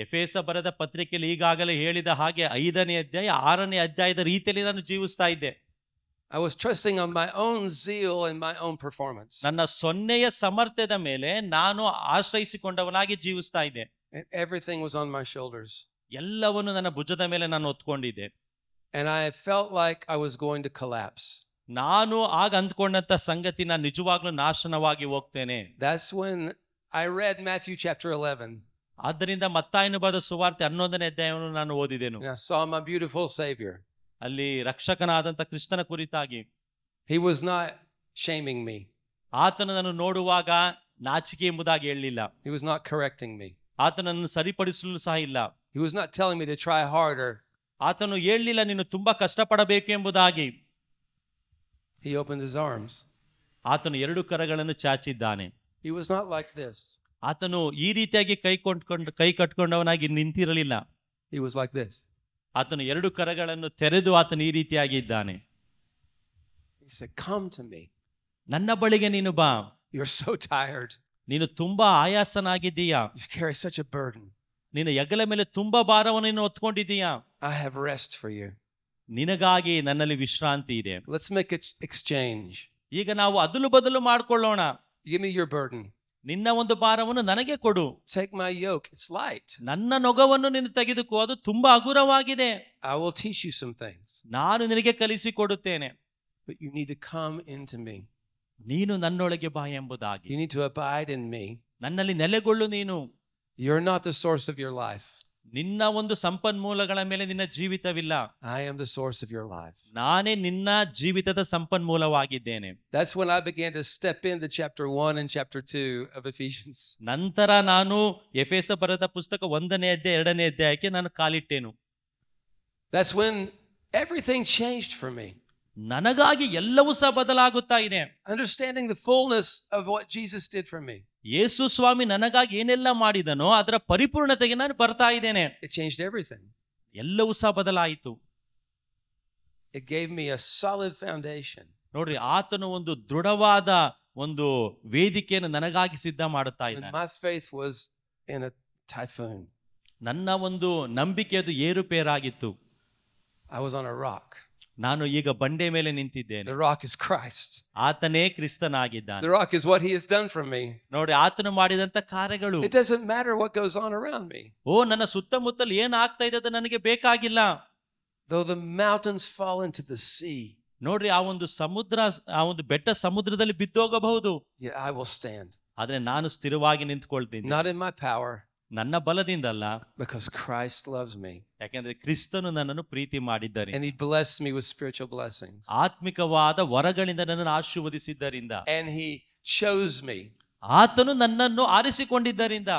ಎಫೆಸ ಬರೆದ ಪತ್ರಿಕೆಯಲ್ಲಿ ಈಗಾಗಲೇ ಹೇಳಿದ ಹಾಗೆ 5ನೇ ಅಧ್ಯಾಯ 6ನೇ ಅಧ್ಯಾಯದ ರೀತಿಯಲ್ಲಿ ನಾನು ಜೀವಿಸ್ತಾ ಇದ್ದೆ. I was trusting on my own zeal and my own performance. ನನ್ನ ಸೊನ್ನೆಯ ಸಮರ್ಥ್ಯದ ಮೇಲೆ ನಾನು ಆಶ್ರಯಿಸಿಕೊಂಡವನಾಗಿ ಜೀವಿಸ್ತಾ ಇದ್ದೆ. And everything was on my shoulders. ಎಲ್ಲವನ್ನು ನನ್ನ ಭುಜದ ಮೇಲೆ ನಾನು ಹೊತ್ಕೊಂಡಿದ್ದೆ. And I felt like I was going to collapse. ನಾನು ಆಗ ಅಂದ್ಕೊಂಡಂತ ಸಂಗತಿ, ನಾನು ನಿಜವಾಗ್ಲೂ ನಾಶನವಾಗಿ ಹೋಗ್ತೇನೆ. That's when I read Matthew chapter 11. ಆದ್ದರಿಂದ ಮತ್ತಾಯನು ಬರೆದ ಸುವಾರ್ತೆ 11ನೇ ಅಧ್ಯಾಯವನ್ನು ನಾನು ಓದಿದೆನು. And I saw my beautiful Savior. ಅಲ್ಲಿ ರಕ್ಷಕನಾದಂತ ಕ್ರಿಸ್ತನ ಕುರಿತಾಗಿ. He was not shaming me. ಆತನನ್ನು ನೋಡುವಾಗ ನಾಚಿಕೆ ಎಂಬುದಾಗಿ ಹೇಳಲಿಲ್ಲ. He was not correcting me. ಆತನನ್ನು ಸರಿಪಡಿಸಲು ಸಹ ಇಲ್ಲ. He was not telling me to try harder. ಆತನು ಹೇಳಲಿಲ್ಲ ನೀನು ತುಂಬಾ ಕಷ್ಟಪಡಬೇಕು ಎಂಬುದಾಗಿ. He opened his arms. ಆತನು 2 ಕರಗಳನ್ನು ಚಾಚಿದ್ದಾನೆ. He was not like this. ಆತನು ಈ ರೀತಿಯಾಗಿ ಕೈ ಕಟ್ಕೊಂಡವನಾಗಿ ನಿಂತಿರಲಿಲ್ಲ. He was like this. ಆತನು 2 ಕರಗಳನ್ನು ತೆರೆದು ಆತನು ಈ ರೀತಿಯಾಗಿ ಇದ್ದಾನೆ. He said, "Come to me. ನನ್ನ ಬಳಿಗೆ ನೀನು ಬಾ. You're so tired. ನೀನು ತುಂಬಾ ಆಯಾಸನಾಗಿದ್ದೀಯಾ. You carry such a burden. ನಿನ್ನ ಹೆಗಲ ಮೇಲೆ ತುಂಬಾ ಭಾರವನ್ನು ನೀನು ಹೊತ್ಕೊಂಡಿದ್ದೀಯಾ. I have rest for you. ನಿನಗಾಗಿ ನನ್ನಲ್ಲಿ ವಿಶ್ರಾಂತಿ ಇದೆ. Let's make an exchange. ಈಗ ನಾವು ಅದಲು ಬದಲು ಮಾಡ್ಕೊಳ್ಳೋಣ. Give me your burden. ನಿನ್ನ ಒಂದು ಭಾರವನ್ನು ನನಗೆ ಕೊಡು. Take my yoke. It's light. ನನ್ನ ನೊಗವನ್ನು ನೀನು ತೆಗೆದುಕೋ, ಅದು ತುಂಬಾ ಹಗುರವಾಗಿದೆ. I will teach you some things. ನಾನು ನಿನಗೆ ಕಲಿಸಿಕೊಡುತ್ತೇನೆ. But you need to come into me. ನೀನು ನನ್ನೊಳಗೆ ಬಾ ಎಂಬುದಾಗಿ. You need to abide in me. ನನ್ನಲ್ಲಿ ನೆಲೆಗೊಳ್ಳು ನೀನು. You're not the source of your life. ನಿನ್ನ ಒಂದು ಸಂಪನ್ಮೂಲಗಳ ಮೇಲೆ ನಿನ್ನ ಜೀವಿತವಿಲ್ಲ. I am the source of your life. ನಾನೇ ನಿನ್ನ ಜೀವಿತದ ಸಂಪನ್ಮೂಲವಾಗಿದ್ದೇನೆ. That's when I began to step into chapter 1 and chapter 2 of Ephesians. ನಂತರ ನಾನು ಎಫೆಸ ಬರೆದ ಪುಸ್ತಕ 1ನೇ ಅಧ್ಯಾಯ 2ನೇ ಅಧ್ಯಾಯಕ್ಕೆ ನಾನು ಕಾಲಿಟ್ಟೆನು. That's when everything changed for me. ನನಗಾಗಿ ಎಲ್ಲವೂ ಸಹ ಬದಲಾಗುತ್ತಾ ಇದೆ. Understanding the fullness of what Jesus did for me. ಯೇಸು ಸ್ವಾಮಿ ನನಗಾಗಿ ಏನೆಲ್ಲ ಮಾಡಿದನೋ ಅದರ ಪರಿಪೂರ್ಣತೆಗೆ ನಾನು ಬರ್ತಾ ಇದ್ದೇನೆ. It changed everything. ಎಲ್ಲವೂ ಸಹ ಬದಲಾಯಿತು. It gave me a solid foundation. ನೋಡ್ರಿ, ಆತನು ಒಂದು ದೃಢವಾದ ಒಂದು ವೇದಿಕೆಯನ್ನು ನನಗಾಗಿ ಸಿದ್ಧ ಮಾಡುತ್ತಾ When ಇದ್ದಾನೆ. my faith was in a typhoon. ನನ್ನ ಒಂದು ನಂಬಿಕೆ ಅದು ಏರುಪೇರಾಗಿತ್ತು. I was on a rock. ನಾನು ಈಗ ಬಂಡೆ ಮೇಲೆ ನಿಂತಿದ್ದೇನೆ. The rock is Christ. ಆತನೇ ಕ್ರಿಸ್ತನಾಗಿದ್ದಾನೆ. The rock is what he has done for me. ನೋಡಿ, ಆತನು ಮಾಡಿದಂತ ಕಾರ್ಯಗಳು. It doesn't matter what goes on around me. ನನ್ನ ಸುತ್ತಮುತ್ತಲು ಏನ್ ಆಗ್ತಾ ಇದೆ ಅದು ನನಗೆ ಬೇಕಾಗಿಲ್ಲ. though the mountains fall into the sea, ನೋಡ್ರಿ, ಆ ಒಂದು ಸಮುದ್ರ, ಆ ಒಂದು ಬೆಟ್ಟ ಸಮುದ್ರದಲ್ಲಿ ಬಿದ್ದೋಗಬಹುದು, yet I will stand. ಆದ್ರೆ ನಾನು ಸ್ಥಿರವಾಗಿ ನಿಂತ್ಕೊಳ್ತೀನಿ. Not in my power, ನನ್ನ ಬಲದಿಂದಲ್ಲ, because Christ loves me. ಯಾಕೆಂದ್ರೆ ಕ್ರಿಸ್ತನು ನನ್ನನ್ನು ಪ್ರೀತಿ ಮಾಡಿದ್ದಾರೆ, And he blessed me with spiritual blessings. ಆತ್ಮಿಕವಾದ ವರಗಳಿಂದ ನನ್ನನ್ನು ಆಶೀರ್ವದಿಸಿದ್ದರಿಂದ, And he chose me. ಆತನು ನನ್ನನ್ನು ಆರಿಸಿಕೊಂಡಿದ್ದರಿಂದ,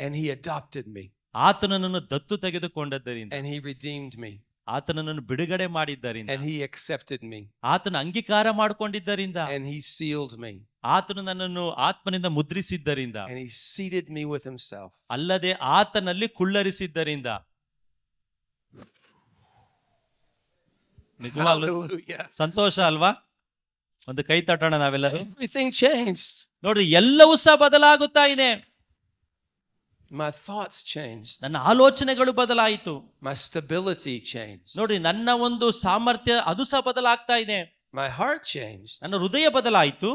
And he adopted me. ಆತನು ನನ್ನನ್ನು ದತ್ತು ತೆಗೆದುಕೊಂಡದ್ದರಿಂದ, And he redeemed me. ಆತನು ನನ್ನನ್ನು ಬಿಡುಗಡೆ ಮಾಡಿದ್ದರಿಂದ, And he accepted me. ಆತನು ಅಂಗೀಕಾರ ಮಾಡಿಕೊಂಡಿದ್ದರಿಂದ, And he sealed me. ಆತನು ನನ್ನನ್ನು ಆತ್ಮನಿಂದ ಮುದ್ರಿಸಿದ್ದರಿಂದ, And he seated me with himself. ಅಲ್ಲದೆ ಆತನಲ್ಲಿ ಕುಳ್ಳರಿಸಿದ್ದರಿಂದ. ನಿಜವಾಗ್ಲೂ Hallelujah. ಸಂತೋಷ ಅಲ್ವಾ? ಒಂದು ಕೈ ತಟ್ಟೋಣ ನಾವೆಲ್ಲರೂ. Everything changed. ನೋಡ್ರಿ, ಎಲ್ಲವೂ ಸಹ ಬದಲಾಗುತ್ತಾ ಇದೆ. My thoughts changed. ನನ್ನ ಆಲೋಚನೆಗಳು ಬದಲಾಯಿತು. My stability changed. ನೋಡಿ, ನನ್ನ ಒಂದು ಸಾಮರ್ಥ್ಯ ಅದು ಸಹ ಬದಲಾಗ್ತಾ ಇದೆ. My heart changed. ನನ್ನ ಹೃದಯ ಬದಲಾಯಿತು.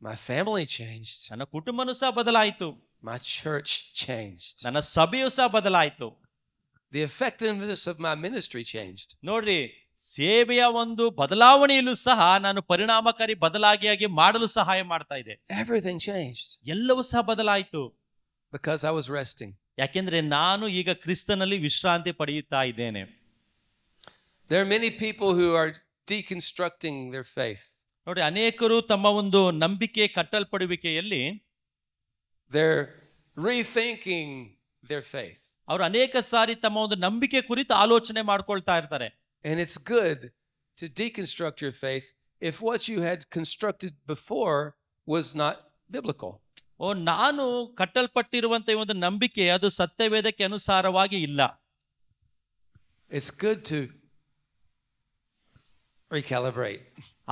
My family changed. ನನ್ನ ಕುಟುಂಬನೂ ಸಹ ಬದಲಾಯಿತು. My church changed. ನನ್ನ ಸಭೆಯೂ ಸಹ ಬದಲಾಯಿತು. The effectiveness of my ministry changed. ನೋಡ್ರಿ, ಸೇವೆಯ ಒಂದು ಬದಲಾವಣೆಯಲ್ಲೂ ಸಹ ನಾನು ಪರಿಣಾಮಕಾರಿ ಬದಲಾಗಿಯಾಗಿ ಮಾಡಲು ಸಹಾಯ ಮಾಡ್ತಾ ಇದೆ. Everything changed ಎಲ್ಲವೂ ಸಹ ಬದಲಾಯಿತು. because I was resting. ಯಾಕೆಂದ್ರೆ ನಾನು ಈಗ ಕ್ರಿಸ್ತನಲ್ಲಿ ವಿಶ್ರಾಂತಿ ಪಡೆಯುತ್ತಾ ಇದ್ದೇನೆ. There are many people who are deconstructing their faith. ನೋಡಿ, ಅನೇಕರು ತಮ್ಮ ಒಂದು ನಂಬಿಕೆ ಕಟ್ಟಲ್ಪಡುವಿಕೆಯಲ್ಲಿ They're rethinking their faith. ಅವರು ಅನೇಕ ಸಾರಿ ತಮ್ಮ ಒಂದು ನಂಬಿಕೆ ಕುರಿತು ಆಲೋಚನೆ ಮಾಡ್ಕೊಳ್ತಾ ಇರ್ತಾರೆ. And it's good to deconstruct your faith if what you had constructed before was not biblical. ನಾನು ಕಟ್ಟಲ್ಪಟ್ಟಿರುವಂತ ಒಂದು ನಂಬಿಕೆ ಅದು ಸತ್ಯವೇದಕ್ಕೆ ಅನುಸಾರವಾಗಿ ಇಲ್ಲ. It's good to recalibrate.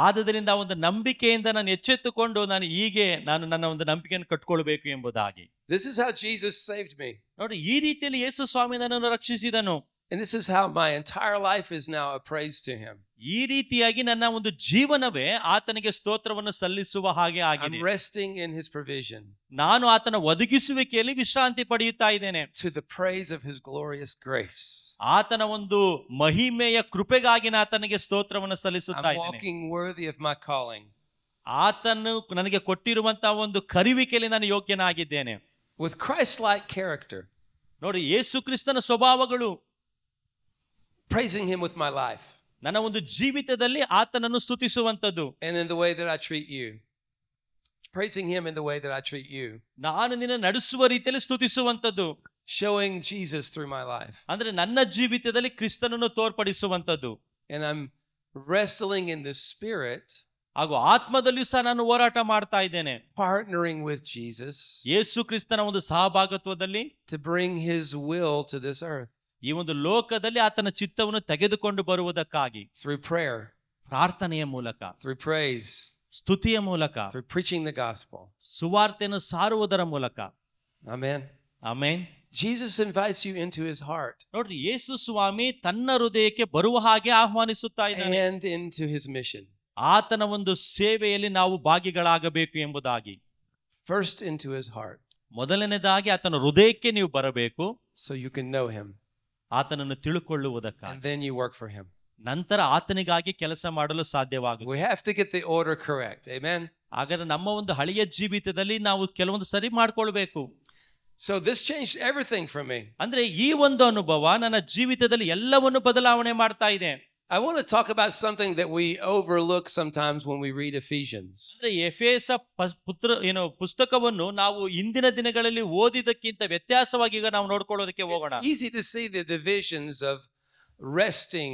ಆದ್ದರಿಂದ ಒಂದು ನಂಬಿಕೆಯಿಂದ ನಾನು ಎಚ್ಚೆತ್ತುಕೊಂಡು ನಾನು ನನ್ನ ಒಂದು ನಂಬಿಕೆಯನ್ನು ಕಟ್ಕೊಳ್ಬೇಕು ಎಂಬುದಾಗಿ. This is how Jesus saved me. ನೋಡಿ, ಈ ರೀತಿಯಲ್ಲಿ ಯೇಸು ಸ್ವಾಮಿ ನನ್ನನ್ನು ರಕ್ಷಿಸಿದನು. And this is how my entire life is now a praise to him. ಈ ರೀತಿಯಾಗಿ ನನ್ನ ಒಂದು ಜೀವನವೇ ಆತನಿಗೆ ಸ್ತೋತ್ರವನ್ನು ಸಲ್ಲಿಸುವ ಹಾಗೆ ಆಗಿದೆ. I'm resting in his provision. ನಾನು ಆತನ ಒದಗಿಸುವಿಕೆಯಲ್ಲಿ ವಿಶ್ರಾಂತಿ ಪಡೆಯುತ್ತಾ ಇದ್ದೇನೆ. To the praise of his glorious grace. ಆತನ ಒಂದು ಮಹಿಮೆಯ ಕೃಪೆಗಾಗಿ ಆತನಿಗೆ ಸ್ತೋತ್ರವನ್ನು ಸಲ್ಲಿಸುತ್ತಾ I'm ಇದ್ದೇನೆ. walking worthy of my calling. ಆತನು ನನಗೆ ಕೊಟ್ಟಿರುವಂತಹ ಒಂದು ಕರೆಯುವಿಕೆಯಲ್ಲಿ ನಾನು ಯೋಗ್ಯನಾಗಿದ್ದೇನೆ. With Christ-like character. ನೋಡಿ, ಯೇಸು ಕ್ರಿಸ್ತನ ಸ್ವಭಾವಗಳು. Praising him with my life. ನನ್ನ ಒಂದು ಜೀವಿತದಲ್ಲಿ ಆತನನ್ನು ಸ್ತುತಿಸುವಂತದ್ದು. And in the way that I treat you. Praising him in the way that I treat you. ನಾನು ನಿನ್ನ ನಡೆಸುವ ರೀತಿಯಲ್ಲಿ ಸ್ತುತಿಸುವಂತದ್ದು. Showing Jesus through my life. ಅಂದ್ರೆ ನನ್ನ ಜೀವಿತದಲ್ಲಿ ಕ್ರಿಸ್ತನನ್ನು ತೋರ್ಪಡಿಸುವಂತದ್ದು. And I'm wrestling in the spirit. ಹಾಗೂ ಆತ್ಮದಲ್ಲಿಯೂ ಸಹ ನಾನು ಹೋರಾಟ ಮಾಡ್ತಾ ಇದ್ದೇನೆ. Partnering with Jesus. ಯೇಸು ಕ್ರಿಸ್ತನ ಒಂದು ಸಹಭಾಗತ್ವದಲ್ಲಿ To bring his will to this earth. ಈ ಒಂದು ಲೋಕದಲ್ಲಿ ಆತನ ಚಿತ್ತವನ್ನು ತೆಗೆದುಕೊಂಡು ಬರುವುದಕ್ಕಾಗಿ. Through prayer. ಪ್ರಾರ್ಥನೆಯ ಮೂಲಕ. Through praise. ಸ್ತುತಿಯ ಮೂಲಕ. Through preaching the gospel. ಸುವಾರ್ತೆಯನ್ನು ಸಾರುವುದರ ಮೂಲಕ. Amen. Amen. Jesus invites you into his heart. ನೋಡ್ರಿ, ಯೇಸು ಸ್ವಾಮಿ ತನ್ನ ಹೃದಯಕ್ಕೆ ಬರುವ ಹಾಗೆ ಆಹ್ವಾನಿಸುತ್ತಾ ಇದ್ದಾನೆ. And into his mission. ಆತನ ಒಂದು ಸೇವೆಯಲ್ಲಿ ನಾವು ಭಾಗಿಗಳಾಗಬೇಕು ಎಂಬುದಾಗಿ. First into his heart. ಮೊದಲನೇದಾಗಿ ಆತನ ಹೃದಯಕ್ಕೆ ನೀವು ಬರಬೇಕು. So you can know him. ಆತನನ್ನು ತಿಳುಕೊಳ್ಳುವುದಕ್ಕಾಗಿ. And then you work for him. ನಂತರ ಆತನಿಗಾಗಿ ಕೆಲಸ ಮಾಡಲು ಸಾಧ್ಯವಾಗುತ್ತೆ. We have to get the order correct. Amen. ಹಾಗಾದ್ರೆ ನಮ್ಮ ಒಂದು ಹಳೆಯ ಜೀವಿತದಲ್ಲಿ ನಾವು ಕೆಲವೊಂದು ಸರಿ ಮಾಡ್ಕೊಳ್ಬೇಕು. So this changed everything for me. ಅಂದ್ರೆ ಈ ಒಂದು ಅನುಭವ ನನ್ನ ಜೀವಿತದಲ್ಲಿ ಎಲ್ಲವನ್ನು ಬದಲಾವಣೆ ಮಾಡ್ತಾ ಇದೆ. I want to talk about something that we overlook sometimes when we read Ephesians. ಅಂದ್ರೆ ಎಫೆಸ ಪುಸ್ತಕವನ್ನು ನಾವು ಇಂದಿನ ದಿನಗಳಲ್ಲಿ ಓದಿದಕ್ಕಿಂತ ವ್ಯತ್ಯಾಸವಾಗಿ ಈಗ ನಾವು ನೋಡ್ಕೊಳ್ಳೋದಕ್ಕೆ ಹೋಗೋಣ. It's easy to see the divisions of resting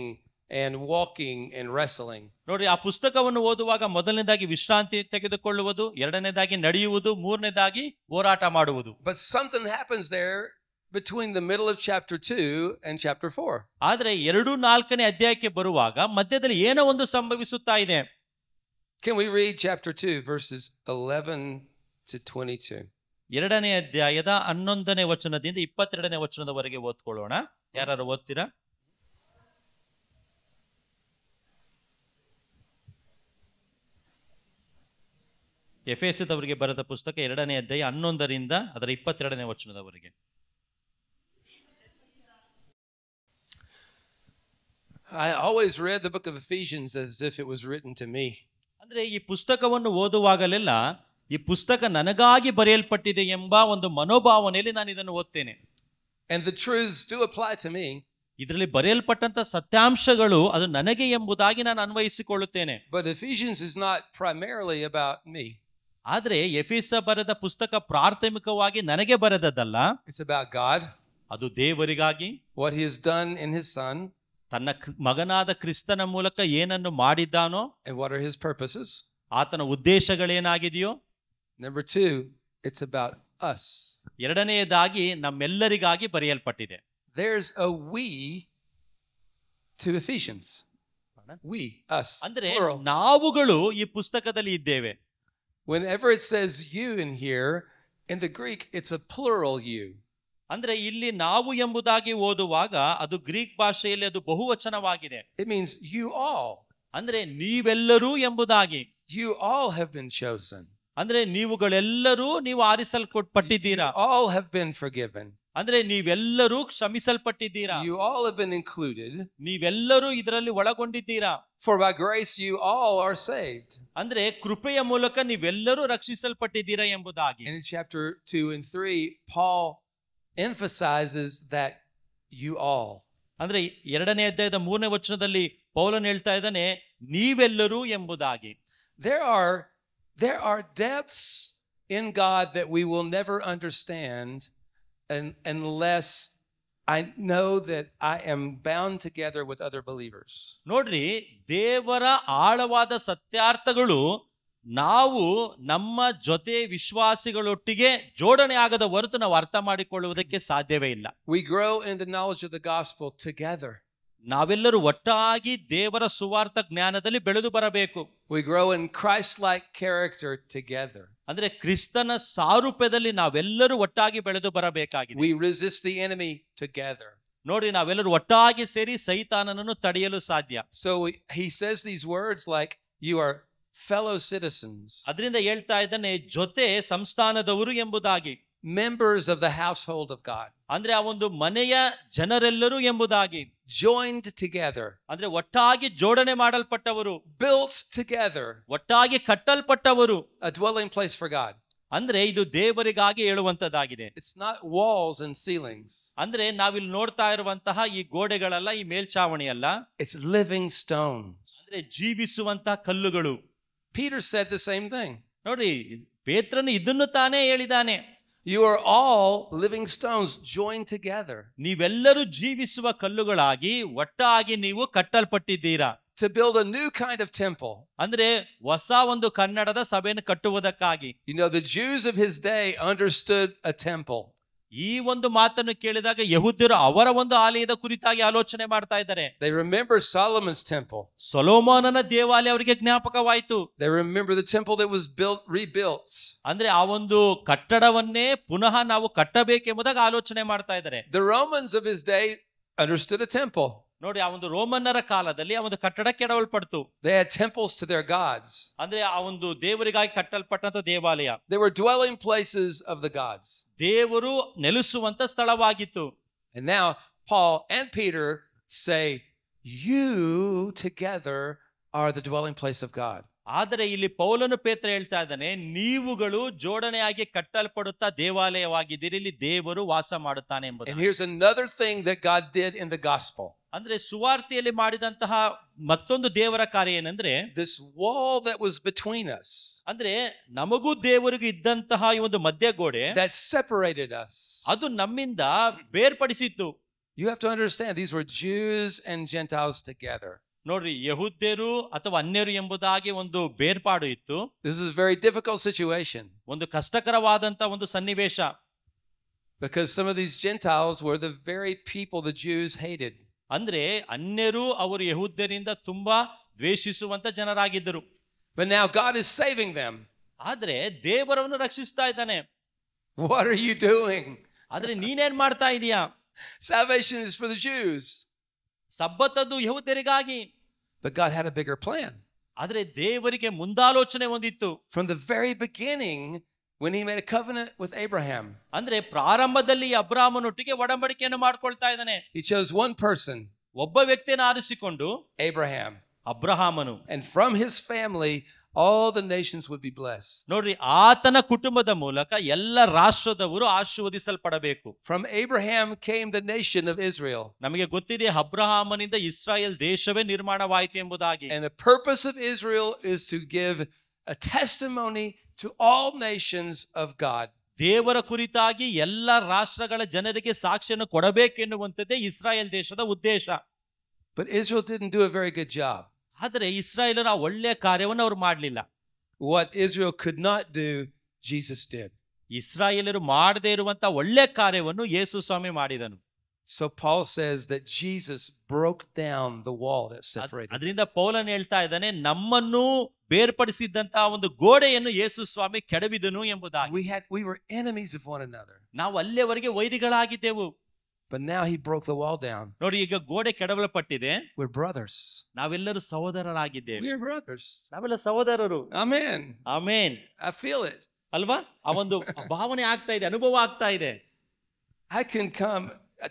and walking and wrestling. ನೋಡಿ, ಆ ಪುಸ್ತಕವನ್ನು ಓದುವಾಗ ಮೊದಲನೇದಾಗಿ ವಿಶ್ರಾಂತಿ ತೆಗೆದುಕೊಳ್ಳುವುದು, ಎರಡನೇದಾಗಿ ನಡೆಯುವುದು, ಮೂರನೇದಾಗಿ ಹೋರಾಟ ಮಾಡುವುದು. But something happens there between the middle of chapter 2 and chapter 4. ಆದ್ರೆ 2-4ನೇ ಅಧ್ಯಾಯಕ್ಕೆ ಬರುವಾಗ ಮಧ್ಯದಲ್ಲಿ ಏನೋ ಒಂದು ಸಂಭವಿಸುತ್ತಾ ಇದೆ. Can we read chapter 2 verses 11 to 22? 2ನೇ ಅಧ್ಯಾಯದ 11ನೇ ವಚನದಿಂದ 22ನೇ ವಚನದವರೆಗೆ ಓದ್ಕೊಳ್ಳೋಣ. ಯಾರು ಓದ್ತೀರಾ? ಎಫೆಸದವರಿಗೆ ಬರೆದ ಪುಸ್ತಕ 2ನೇ ಅಧ್ಯಾಯ 11ರಿಂದ ಅದರ 22ನೇ ವಚನದವರೆಗೆ. I always read the book of Ephesians as if it was written to me. ಅಂದ್ರೆ ಈ ಪುಸ್ತಕವನ್ನು ಓದುವಾಗಲೆಲ್ಲ ಈ ಪುಸ್ತಕ ನನಗಾಗಿ ಬರೆಯಲ್ಪಟ್ಟಿದೆ ಎಂಬ ಒಂದು ಮನೋಭಾವನೆಯಲ್ಲಿ ನಾನು ಇದನ್ನು ಓದ್ತೇನೆ. And the truths do apply to me. ಇದರಲ್ಲಿ ಬರೆಯಲ್ಪಟ್ಟಂತ ಸತ್ಯಾಂಶಗಳು ಅದು ನನಗೆ ಎಂಬುದಾಗಿ ನಾನು ಅನ್ವಯಿಸಿಕೊಳ್ಳುತ್ತೇನೆ. But Ephesians is not primarily about me. ಆದ್ರೆ ಎಫೆಸ ಬರೆದ ಪುಸ್ತಕ ಪ್ರಾಥಮಿಕವಾಗಿ ನನಗೆ ಬರೆದದ್ದಲ್ಲ. It's about God. ಅದು ದೇವರಿಗಾಗಿ, what he has done in his son, ತನ್ನ ಮಗನಾದ ಕ್ರಿಸ್ತನ ಮೂಲಕ ಏನನ್ನು ಮಾಡಿದ್ದಾನೋ, and what are his purposes. ಆತನ ಉದ್ದೇಶಗಳೇನಾಗಿದೆಯೋ. Number 2, it's about us. ಎರಡನೆಯದಾಗಿ ನಮ್ಮೆಲ್ಲರಿಗಾಗಿ ಬರೆಯಲ್ಪಟ್ಟಿದೆ. There's a we to Ephesians. We, us. ಅಂದ್ರೆ plural. ನಾವುಗಳು ಈ ಪುಸ್ತಕದಲ್ಲಿ ಇದ್ದೇವೆ. Whenever it says you in here, in the Greek, it's a plural you. ಅಂದ್ರೆ ಇಲ್ಲಿ ನಾವು ಎಂಬುದಾಗಿ ಓದುವಾಗ ಅದು ಗ್ರೀಕ್ ಭಾಷೆಯಲ್ಲಿ ಅದು ಬಹುವಚನವಾಗಿದೆ. It means you all. ಅಂದ್ರೆ ನೀವೆಲ್ಲರೂ ಎಂಬುದಾಗಿ. You all have been chosen. ಅಂದ್ರೆ ನೀವುಗಳೆಲ್ಲರೂ ನೀವು ಆರಿಸಲ್ಪಟ್ಟಿದ್ದೀರಾ. You all have been forgiven. ಅಂದ್ರೆ ನೀವೆಲ್ಲರೂ ಕ್ಷಮಿಸಲ್ಪಟ್ಟಿದ್ದೀರಾ. You all have been included. ನೀವೆಲ್ಲರೂ ಇದರಲ್ಲಿ ಒಳಗೊಂಡಿದ್ದೀರಾ. For by grace you all are saved. ಅಂದ್ರೆ ಕೃಪೆಯ ಮೂಲಕ ನೀವೆಲ್ಲರೂ ರಕ್ಷಿಸಲ್ಪಟ್ಟಿದ್ದೀರಾ ಎಂಬುದಾಗಿ. In chapter 2 and 3, Paul emphasizes that you all. ಅಂದ್ರೆ 2ನೇ ಅಧ್ಯಾಯದ 3ನೇ ವಚನದಲ್ಲಿ ಪೌಲನು ಹೇಳ್ತಾ ಇದ್ದಾನೆ ನೀವೆಲ್ಲರೂ ಎಂಬುದಾಗಿ. There are depths in God that we will never understand unless I know that I am bound together with other believers. ನೋಡ್ರಿ, ದೇವರ ಆಳವಾದ ಸತ್ಯಾರ್ಥಗಳು ನಾವು ನಮ್ಮ ಜೊತೆ ವಿಶ್ವಾಸಿಗಳೊಟ್ಟಿಗೆ ಜೋಡಣೆ ಆಗದ ಹೊರತು ನಾವು ಅರ್ಥ ಮಾಡಿಕೊಳ್ಳುವುದಕ್ಕೆ ಸಾಧ್ಯವೇ ಇಲ್ಲ. We grow in the knowledge of the gospel together. ನಾವೆಲ್ಲರೂ ಒಟ್ಟಾಗಿ ದೇವರ ಸುವಾರ್ಥ ಜ್ಞಾನದಲ್ಲಿ ಬೆಳೆದು ಬರಬೇಕು. We grow in Christ-like character together. ಅಂದ್ರೆ ಕ್ರಿಸ್ತನ ಸಾರೂಪ್ಯದಲ್ಲಿ ನಾವೆಲ್ಲರೂ ಒಟ್ಟಾಗಿ ಬೆಳೆದು ಬರಬೇಕಾಗಿದೆ. We resist the enemy together. ನೋಡಿ, ನಾವೆಲ್ಲರೂ ಒಟ್ಟಾಗಿ ಸೇರಿ ಸೈತಾನನನ್ನು ತಡೆಯಲು ಸಾಧ್ಯ. So he says these words like you are fellow citizens. ಅದರಿಂದ ಹೇಳ್ತಾ ಇದ್ದಾನೆ ಜೊತೆ ಸಂಸ್ಥಾನದವರು ಎಂಬುದಾಗಿ. Members of the household of God. ಅಂದ್ರೆ ಆ ಒಂದು ಮನೆಯ ಜನರೆಲ್ಲರೂ ಎಂಬುದಾಗಿ. Joined together. ಅಂದ್ರೆ ಒಟ್ಟಾಗಿ ಜೋಡಣೆ ಮಾಡಲ್ಪಟ್ಟವರು. Built together. ಒಟ್ಟಾಗಿ ಕಟ್ಟಲ್ಪಟ್ಟವರು. A dwelling place for God. ಅಂದ್ರೆ ಇದು ದೇವರಿಗಾಗಿ ಹೇಳುವಂತದ್ದಾಗಿದೆ. It's not walls and ceilings. ಅಂದ್ರೆ ನಾವಿಲ್ಲಿ ನೋಡ್ತಾ ಇರುವಂತಹ ಈ ಗೋಡೆಗಳಲ್ಲ, ಈ ಮೇಲ್ಛಾವಣಿ ಅಲ್ಲ. It's living stones. ಅಂದ್ರೆ ಜೀವಿಸುವಂತಹ ಕಲ್ಲುಗಳು. Peter said the same thing. ನೋಡಿ, ಪೇತ್ರನು ಇದನ್ನು ತಾನೇ ಹೇಳಿದಾನೆ. You are all living stones joined together. ನೀವೆಲ್ಲರೂ ಜೀವಿಸುವ ಕಲ್ಲುಗಳಾಗಿ ಒಟ್ಟಾಗಿ ನೀವು ಕಟ್ಟಲ್ಪಟ್ಟಿದ್ದೀರಾ. To build a new kind of temple. ಅಂದ್ರೆ ಹೊಸ ಒಂದು ಕನ್ನಡದ ಸಭೆಯನ್ನು ಕಟ್ಟುವುದಕ್ಕಾಗಿ. You know, the Jews of his day understood a temple. ಈ ಒಂದು ಮಾತನ್ನು ಕೇಳಿದಾಗ ಯಹೂದ್ಯರು ಅವರ ಒಂದು ಆಲಯದ ಕುರಿತಾಗಿ ಆಲೋಚನೆ ಮಾಡ್ತಾ ಇದ್ದಾರೆ. They remember Solomon's temple. ಸೊಲೊಮೋನನ ದೇವಾಲಯ ಅವರಿಗೆ ಜ್ಞಾಪಕವಾಯಿತು. They remember the temple that was rebuilt. ಅಂದ್ರೆ ಆ ಒಂದು ಕಟ್ಟಡವನ್ನೇ ಪುನಃ ನಾವು ಕಟ್ಟಬೇಕೆಂಬುದಾಗಿ ಆಲೋಚನೆ ಮಾಡ್ತಾ ಇದ್ದಾರೆ. The Romans of his day understood a temple. ನೋಡಿ, ಆ ಒಂದು ರೋಮನ್ನರ ಕಾಲದಲ್ಲಿ ಆ ಒಂದು ಕಟ್ಟಡ ಕೆಡವಲ್ಪಡ್ತು. They had temples to their gods. ಅಂದ್ರೆ ಆ ಒಂದು ದೇವರಿಗಾಗಿ ಕಟ್ಟಲ್ಪಟ್ಟಂತ ದೇವಾಲಯ. They were dwelling places of the gods. ದೇವರು ನೆಲೆಸುವಂತ ಸ್ಥಳವಾಗಿತ್ತು. And now Paul and Peter say, you together are the dwelling place of God. ಆದರೆ ಇಲ್ಲಿ ಪೌಲನು ಪೇತ್ರ ಹೇಳ್ತಾ ಇದ್ದಾನೆ, ನೀವುಗಳು ಜೋಡಣೆಯಾಗಿ ಕಟ್ಟಲ್ಪಡುತ್ತಾ ದೇವಾಲಯವಾಗಿದ್ದೀರಿ, ಇಲ್ಲಿ ದೇವರು ವಾಸ ಮಾಡುತ್ತಾನೆ ಎಂಬುದು. And here's another thing that God did in the gospel. ಅಂದ್ರೆ ಸುವಾರ್ತೆಯಲ್ಲಿ ಮಾಡಿದಂತಹ ಮತ್ತೊಂದು ದೇವರ ಕಾರ್ಯ ಏನಂದ್ರೆ, this wall that was between us, ಅಂದ್ರೆ ನಮಗೂ ದೇವರಿಗೂ ಇದ್ದಂತಹ ಈ ಒಂದು ಮಧ್ಯಗೋಡೆ that separated us, ಅದು ನಮ್ಮಿಂದ ಬೇರ್ಪಡಿಸಿತ್ತು. You have to understand these were Jews and Gentiles together. ನೋಡ್ರಿ, ಯಹೂದ್ಯರು ಅಥವಾ ಅನ್ಯರು ಎಂಬುದಾಗಿ ಒಂದು ಬೇರ್ಪಾಡು ಇತ್ತು. This is a very difficult situation. ಒಂದು ಕಷ್ಟಕರವಾದಂತ ಒಂದು ಸನ್ನಿವೇಶ. Because some of these Gentiles were the very people the Jews hated. ಅಂದ್ರೆ ಅನ್ಯರು ಅವರು ಯಹೂದ್ಯರಿಂದ ತುಂಬಾ ದ್ವೇಷಿಸುವಂತ ಜನರಾಗಿದ್ದರು. But now God is saving them. ಆದ್ರೆ ದೇವರನ್ನು ರಕ್ಷಿಸ್ತಾ ಇದ್ದಾನೆ. What are you doing? ಆದ್ರೆ ನೀನೇನ್ ಮಾಡ್ತಾ ಇದೀಯಾ? Salvation is for the Jews. ಸಬ್ಬತ್ತದು ಯಹೂದ್ಯರಿಗಾಗಿ. But God had a bigger plan. ಆದ್ರೆ ದೇವರಿಗೆ ಮುಂದಾಲೋಚನೆ ಹೊಂದಿತ್ತು. From the very beginning, when he made a covenant with Abraham, ಅಂದ್ರೆ ಪ್ರಾರಂಭದಲ್ಲಿ ಅಬ್ರಾಮನೊಟ್ಟಿಗೆ ಒಡಂಬಡಿಕೆಯನ್ನು ಮಾಡ್ಕೊಳ್ತಾ ಇದ್ದಾನೆ. he chose one person. ಒಬ್ಬ ವ್ಯಕ್ತಿಯನ್ನು ಆರಿಸಿಕೊಂಡು Abraham. ಅಬ್ರಹಾಮನು. And from his family, all the nations would be blessed. ನೋಡ್ರಿ, ಆತನ ಕುಟುಂಬದ ಮೂಲಕ ಎಲ್ಲ ರಾಷ್ಟ್ರದವರು ಆಶೀರ್ವದಿಸಲ್ಪಡಬೇಕು. From Abraham came the nation of Israel. ನಮಗೆ ಗೊತ್ತಿದೆ ಅಬ್ರಹಾಮನಿಂದ ಇಸ್ರಾಯೇಲ್ ದೇಶವೇ ನಿರ್ಮಾಣವಾಯಿತು ಎಂಬುದಾಗಿ. And the purpose of Israel is to give a testimony to all nations of God. ದೇವರ ಕುರಿತಾಗಿ ಎಲ್ಲ ರಾಷ್ಟ್ರಗಳ ಜನರಿಗೆ ಸಾಕ್ಷಿಯನ್ನು ಕೊಡಬೇಕೆನ್ನುವಂಥದ್ದೇ ಇಸ್ರಾಯೇಲ್ ದೇಶದ ಉದ್ದೇಶ. But Israel didn't do a very good job. ಆದರೆ ಇಸ್ರಾಯೇಲರು ಆ ಒಳ್ಳೆಯ ಕಾರ್ಯವನ್ನು ಅವರು ಮಾಡಲಿಲ್ಲ. What Israel could not do, Jesus did. ಇಸ್ರಾಯೇಲರು ಮಾಡದೇ ಇರುವಂತ ಒಳ್ಳೆಯ ಕಾರ್ಯವನ್ನು ಯೇಸು ಸ್ವಾಮಿ ಮಾಡಿದನು. So Paul says that Jesus broke down the wall that separated. ಅದರಿಂದ ಪೌಲನ್ ಹೇಳ್ತಾ ಇದ್ದಾನೆ, ನಮ್ಮನ್ನು ಬೇರ್ಪಡಿಸಿದ್ದಂತಹ ಒಂದು ಗೋಡೆಯನ್ನು ಯೇಸು ಸ್ವಾಮಿ ಕೆಡವಿದನು ಎಂಬುದಾಗಿ. We were enemies of one another. ನಾವು ಅಲ್ಲಿಯವರೆಗೆ ವೈರಿಗಳಾಗಿದ್ದೆವು. But now he broke the wall down. ನೋಡಿ, ಈಗ ಗೋಡೆ ಕೆಡವಲ್ಪಟ್ಟಿದೆ. We're brothers. ನಾವೆಲ್ಲರೂ ಸಹೋದರರಾಗಿದ್ದೇವೆ. We're brothers. ನಾವೆಲ್ಲ ಸಹೋದರರು. Amen. Amen. I feel it. ಅಲ್ವಾ? ಆ ಒಂದು ಭಾವನೆ ಆಗ್ತಾ ಇದೆ, ಅನುಭವ ಆಗ್ತಾ ಇದೆ. I can come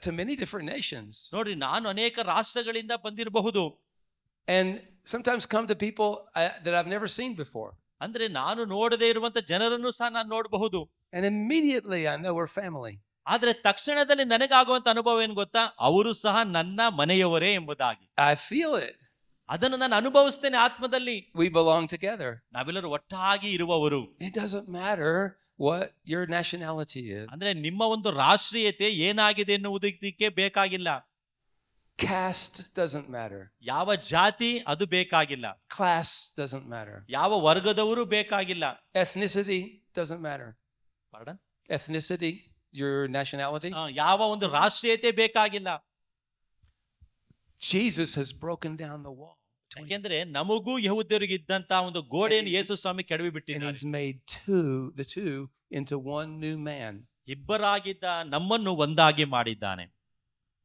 to many different nations. ನೋಡಿ, ನಾನು ಅನೇಕ ರಾಷ್ಟ್ರಗಳಿಂದ ಬಂದಿರಬಹುದು. And sometimes come to people that I've never seen before. ಅಂದ್ರೆ ನಾನು ನೋಡದೇ ಇರುವಂತ ಜನರನ್ನು ಸಹ ನಾನು ನೋಡಬಹುದು. And immediately I know we're family. ಆದ್ರೆ ತಕ್ಷಣದಲ್ಲಿ ನನಗಾಗುವಂತ ಅನುಭವ ಏನ್ ಗೊತ್ತಾ? ಅವರು ಸಹ ನನ್ನ ಮನೆಯವರೇ ಎಂಬುದಾಗಿ. I feel it. ಅದನ್ನು ನಾನು ಅನುಭವಿಸ್ತೇನೆ ಆತ್ಮದಲ್ಲಿ. We belong together. ನಾವೆಲ್ಲರೂ ಒಟ್ಟಾಗಿ ಇರುವವರು. It doesn't matter what your nationality is. ಅಂದ್ರೆ ನಿಮ್ಮ ಒಂದು ರಾಷ್ಟ್ರೀಯತೆ ಏನಾಗಿದೆ ಎನ್ನುವುದಕ್ಕೆ ಬೇಕಾಗಿಲ್ಲ. Caste doesn't matter. ಯಾವ ಜಾತಿ ಅದು ಬೇಕಾಗಿಲ್ಲ. Class doesn't matter. ಯಾವ ವರ್ಗದವರು ಬೇಕಾಗಿಲ್ಲ. Ethnicity doesn't matter. Pardon? Ethnicity, your nationality. ಯಾವ ಒಂದು ರಾಷ್ಟ್ರೀಯತೆ ಬೇಕಾಗಿಲ್ಲ. Jesus has broken down the wall. ಯಾಕೆಂದ್ರೆ ನಮಗೂ ಯಹೂದ್ಯರಿಗೆ ಇದ್ದಂತ ಒಂದು ಗೋಡೆಯನ್ನು ಯೇಸು ಸ್ವಾಮಿ ಕೆಡವಿ And ಬಿಟ್ಟಿದ್ದಾನೆ. he's made the two into one new man. ಇಬ್ಬರಾಗಿದ್ದ ನಮ್ಮನ್ನು ಒಂದಾಗಿ ಮಾಡಿದ್ದಾನೆ.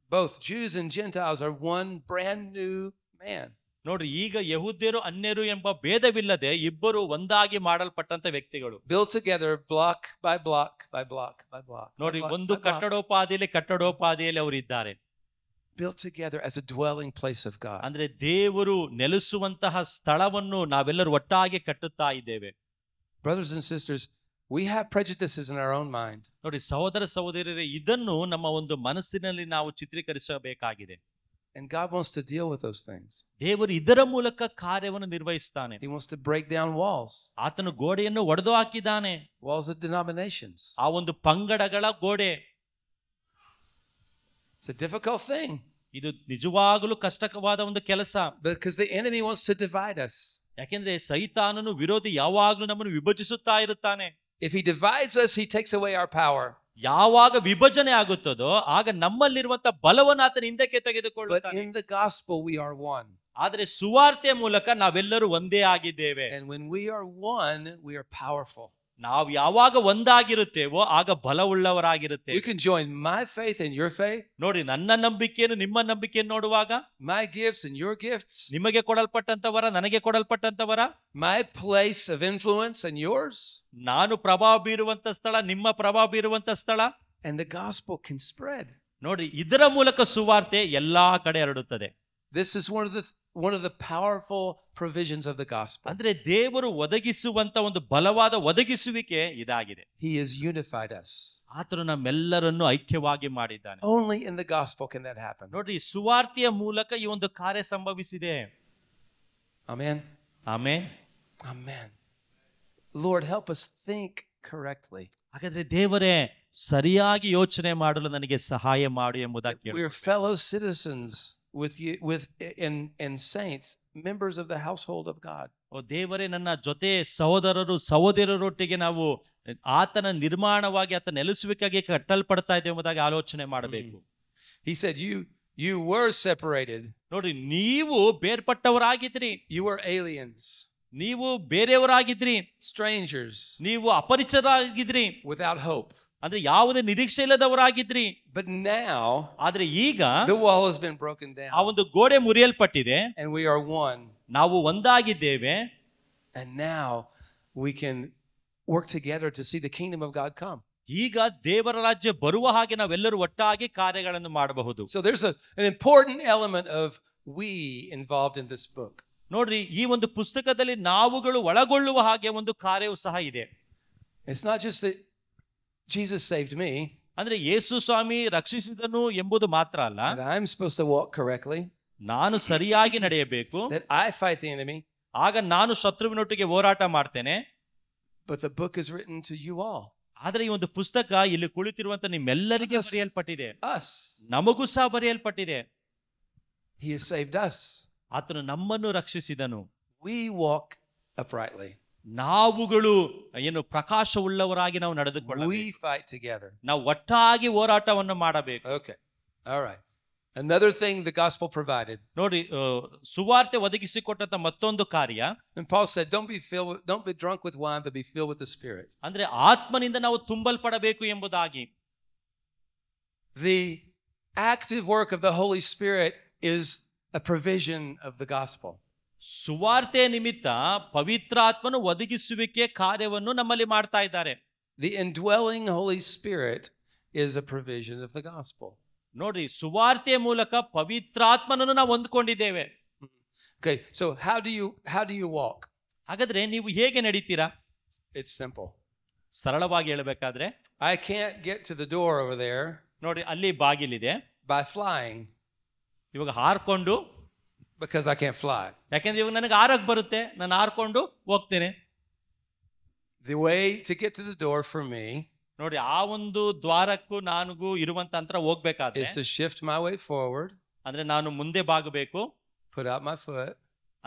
Both Jews and Gentiles are one brand new man. ನೋಡ್ರಿ, ಈಗ ಯಹೂದ್ಯರು ಅನ್ಯರು ಎಂಬ ಭೇದವಿಲ್ಲದೆ ಇಬ್ಬರು ಒಂದಾಗಿ ಮಾಡಲ್ಪಟ್ಟಂತ ವ್ಯಕ್ತಿಗಳು. Built together block by block by block by block. ನೋಡಿ, ಒಂದು ಕಟ್ಟಡೋಪಾದಿಯಲ್ಲಿ ಅವರು ಇದ್ದಾರೆ. Built together as a dwelling place of God. ಅಂದ್ರೆ ದೇವರು ನೆಲೆಸುವಂತಹ ಸ್ಥಳವನ್ನು ನಾವೆಲ್ಲರೂ ಒಟ್ಟಾಗಿ ಕಟ್ಟುತ್ತಾ ಇದ್ದೇವೆ. Brothers and sisters, we have prejudices in our own mind. ನೋಡಿ ಸಹೋದರ ಸಹೋದರರೇ, ಇದನ್ನು ನಮ್ಮ ಒಂದು ಮನಸ್ಸಿನಲ್ಲಿ ನಾವು ಚಿತ್ರೀಕರಿಸಬೇಕಾಗಿದೆ. And God wants to deal with those things. ದೇವರು ಇದರ ಮೂಲಕ ಕಾರ್ಯವನ್ನು ನಿರ್ವಹಿಸ್ತಾನೆ. He wants to break down walls. ಆತನು ಗೋಡೆಯನ್ನು ಒಡೆದು ಹಾಕಿದ್ದಾನೆ. Walls of denominations. ಆ ಒಂದು ಪಂಗಡಗಳ ಗೋಡೆ. It's a difficult thing. ಇದು ನಿಜವಾಗಲೂ ಕಷ್ಟಕರವಾದ ಒಂದು ಕೆಲಸ. Because the enemy wants to divide us. ಯಾಕೆಂದ್ರೆ ಸೈತಾನನು ವಿರೋಧಿ ಯಾವಾಗಲೂ ನಮ್ಮನ್ನು ವಿಭಜಿಸುತ್ತಾ ಇರುತ್ತಾನೆ. If he divides us, he takes away our power. ಯಾವಾಗ ವಿಭಜನೆ ಆಗುತ್ತದೋ ಆಗ ನಮ್ಮಲ್ಲಿರುವಂತ ಬಲವನ್ನು ಆತನ ಹಿಂದಕ್ಕೆ But ತೆಗೆದುಕೊಳ್ಳುತ್ತಾನೆ. in the gospel, we are one. ಆದ್ರೆ ಸುವಾರ್ತೆಯ ಮೂಲಕ ನಾವೆಲ್ಲರೂ ಒಂದೇ ಆಗಿದ್ದೇವೆ. And when we are one, we are powerful. ನಾವು ಯಾವಾಗ ಒಂದಾಗಿರುತ್ತೇವೋ ಆಗ ಬಲವುಳ್ಳವರಾಗಿರುತ್ತೇವೆ. You can join my faith and your faith. ನೋಡಿ, ನನ್ನ ನಂಬಿಕೆಯನ್ನು ನಿಮ್ಮ ನಂಬಿಕೆಯನ್ನು ನೋಡುವಾಗ, My gifts and your gifts. ನಿಮಗೆ ಕೊಡಲ್ಪಟ್ಟಂತವರ ನನಗೆ ಕೊಡಲ್ಪಟ್ಟಂತವರ, My place of influence and yours. ನಾನು ಪ್ರಭಾವ ಬೀರುವಂತ ಸ್ಥಳ, ನಿಮ್ಮ ಪ್ರಭಾವ ಬೀರುವಂತ ಸ್ಥಳ. And the gospel can spread. ನೋಡಿ, ಇದರ ಮೂಲಕ ಸುವಾರ್ತೆ ಎಲ್ಲಾ ಕಡೆ ಹರಡುತ್ತದೆ. This is one of the powerful provisions of the gospel. ಅಂದ್ರೆ ದೇವರು ಒದಗಿಸುವಂತ ಒಂದು ಬಲವಾದ ಒದಗಿಸುವಿಕೆ ಇದಾಗಿದೆ. He has unified us. ಆತನು ನಮ್ಮೆಲ್ಲರನ್ನು ಐಕ್ಯವಾಗಿ ಮಾಡಿದ್ದಾನೆ. Only in the gospel can that happen. ನೋಡ್ರಿ, ಸುವಾರ್ತೆಯ ಮೂಲಕ ಈ ಒಂದು ಕಾರ್ಯ ಸಂಭವಿಸಿದೆ. Amen. Amen. Amen. Lord, help us think correctly. ಹಾಗಾದ್ರೆ ದೇವರೇ, ಸರಿಯಾಗಿ ಯೋಚನೆ ಮಾಡಲು ನನಗೆ ಸಹಾಯ ಮಾಡು ಎಂಬುದಾಗಿ ಕೇಳು. We are fellow citizens with you, and saints, members of the household of God. ಓ ದೇವರೇ, ನನ್ನ ಜೊತೆ ಸಹೋದರರೊಟ್ಟಿಗೆ ನಾವು ಆತನ ನಿರ್ಮಾಣವಾಗಿ ಆತನ ನೆಲೆಸುವಿಕೆಗೆ ಕಟ್ಟಲ್ಪಡ್ತಾ ಇದ್ದೇವೆ ಎಂಬುದಾಗಿ ಆಲೋಚನೆ ಮಾಡಬೇಕು. He said, you were separated. ನೋಡಿ, ನೀವು ಬೇರ್ಪಟ್ಟವರಾಗಿದ್ರಿ. You were aliens. ನೀವು ಬೇರೆಯವರಾಗಿದ್ರಿ. Strangers. ನೀವು ಅಪರಿಚಿತರಾಗಿದ್ರಿ. Without hope. ಅಂದ್ರೆ ಯಾವುದೇ ನಿರೀಕ್ಷೆ ಇಲ್ಲದವರಾಗಿದ್ರಿ. But now, ಆದ್ರೆ ಈಗ the wall has been broken down. ಆ ಒಂದು ಗೋಡೆ ಮುರಿಯಲ್ಪಟ್ಟಿದೆ. And we are one. ನಾವು ಒಂದಾಗಿದ್ದೇವೆ. And now we can work together to see the kingdom of God come. ಈಗ ದೇವರ ರಾಜ್ಯ ಬರುವ ಹಾಗೆ ನಾವೆಲ್ಲರೂ ಒಟ್ಟಾಗಿ ಕಾರ್ಯಗಳನ್ನು ಮಾಡಬಹುದು. So there's an important element of we involved in this book. ನೋಡ್ರಿ, ಈ ಒಂದು ಪುಸ್ತಕದಲ್ಲಿ ನಾವುಗಳು ಒಳಗೊಳ್ಳುವ ಹಾಗೆ ಒಂದು ಕಾರ್ಯವೂ ಸಹ ಇದೆ. It's not just that Jesus saved me, ಅಂದ್ರೆ ಯೇಸು ಸ್ವಾಮಿ ರಕ್ಷಿಸಿದನು ಎಂಬುದು ಮಾತ್ರ ಅಲ್ಲ, that I'm supposed to walk correctly, ನಾನು ಸರಿಯಾಗಿ ನಡೆಯಬೇಕು, that I fight the enemy, ಆಗ ನಾನು ಶತ್ರುವಿನೊಟ್ಟಿಗೆ ಹೋರಾಟ ಮಾಡ್ತೇನೆ. but the book is written to you all. ಆದ್ರೆ ಈ ಒಂದು ಪುಸ್ತಕ ಇಲ್ಲಿ ಕುಳಿತಿರುವಂತ ನಿಮ್ಮೆಲ್ಲರಿಗೆ ಬರೆಯಲ್ಪಟ್ಟಿದೆ, Us. ನಮಗೂ ಸಹ ಬರೆಯಲ್ಪಟ್ಟಿದೆ. He has saved us. ಆತನು ನಮ್ಮನ್ನು ರಕ್ಷಿಸಿದನು. We walk uprightly. ನಾವುಗಳು ಏನು ಪ್ರಕಾಶವುಳ್ಳವರಾಗಿ ನಾವು ನಡೆದುಕೊಳ್ಳಬೇಕು. We fight together. ನಾವು ಒಟ್ಟಾಗಿ ಹೋರಾಟವನ್ನು ಮಾಡಬೇಕು. Okay. All right. Another thing the gospel provided. ನೋಡಿ, ಸುವಾರ್ತೆ ಒದಗಿಸಿಕೊಟ್ಟಂತ ಮತ್ತೊಂದು ಕಾರ್ಯ, And Paul said, don't be drunk with wine, but be filled with the Spirit. ಅಂದ್ರೆ ಆತ್ಮನಿಂದ ನಾವು ತುಂಬಲ್ಪಡಬೇಕು ಎಂಬುದಾಗಿ. The active work of the Holy Spirit is a provision of the gospel. ಸುವಾರ್ತೆ ನಿಮಿತ್ತ ಪವಿತ್ರಾತ್ಮನು ಒದಗಿಸುವಿಕೆ ಕಾರ್ಯವನ್ನು ನಮ್ಮಲ್ಲಿ ಮಾಡ್ತಾ ಇದ್ದಾರೆ. The indwelling Holy Spirit is a provision of the gospel. ನೋಡ್ರಿ, ಸುವಾರ್ತೆಯ ಮೂಲಕ ಪವಿತ್ರಾತ್ಮನನ್ನು ನಾವು ಹೊಂದ್ಕೊಂಡಿದ್ದೇವೆ. Okay, so how do you walk? ಹಾಗಾದ್ರೆ ನೀವು ಹೇಗೆ ನಡೀತೀರಾ? It's simple. ಸರಳವಾಗಿ ಹೇಳಬೇಕಾದ್ರೆ, I can't get to the door over there ನೋಡಿ ಅಲ್ಲಿ ಬಾಗಿಲಿದೆ, by flying, ಇವಾಗ ಹಾರ್ಕೊಂಡು, because I can't fly. ಯಾಕೆಂದ್ರೆ ಇವಾಗ ನನಗೆ ಹಾರಕ್ ಬರುತ್ತೆ, ನಾನು ಹಾರ್ಕೊಂಡು ಹೋಗ್ತೇನೆ. The way to get to the door for me ನೋಡಿ, ಆ ಒಂದು ದ್ವಾರಕ್ಕೂ ನನಗೂ ಇರುವಂತ ಅಂತರ ಹೋಗ್ಬೇಕಾದ್ರೆ is to shift my weight forward, ಅಂದ್ರೆ ನಾನು ಮುಂದೆ ಬಾಗಬೇಕು, put out my foot,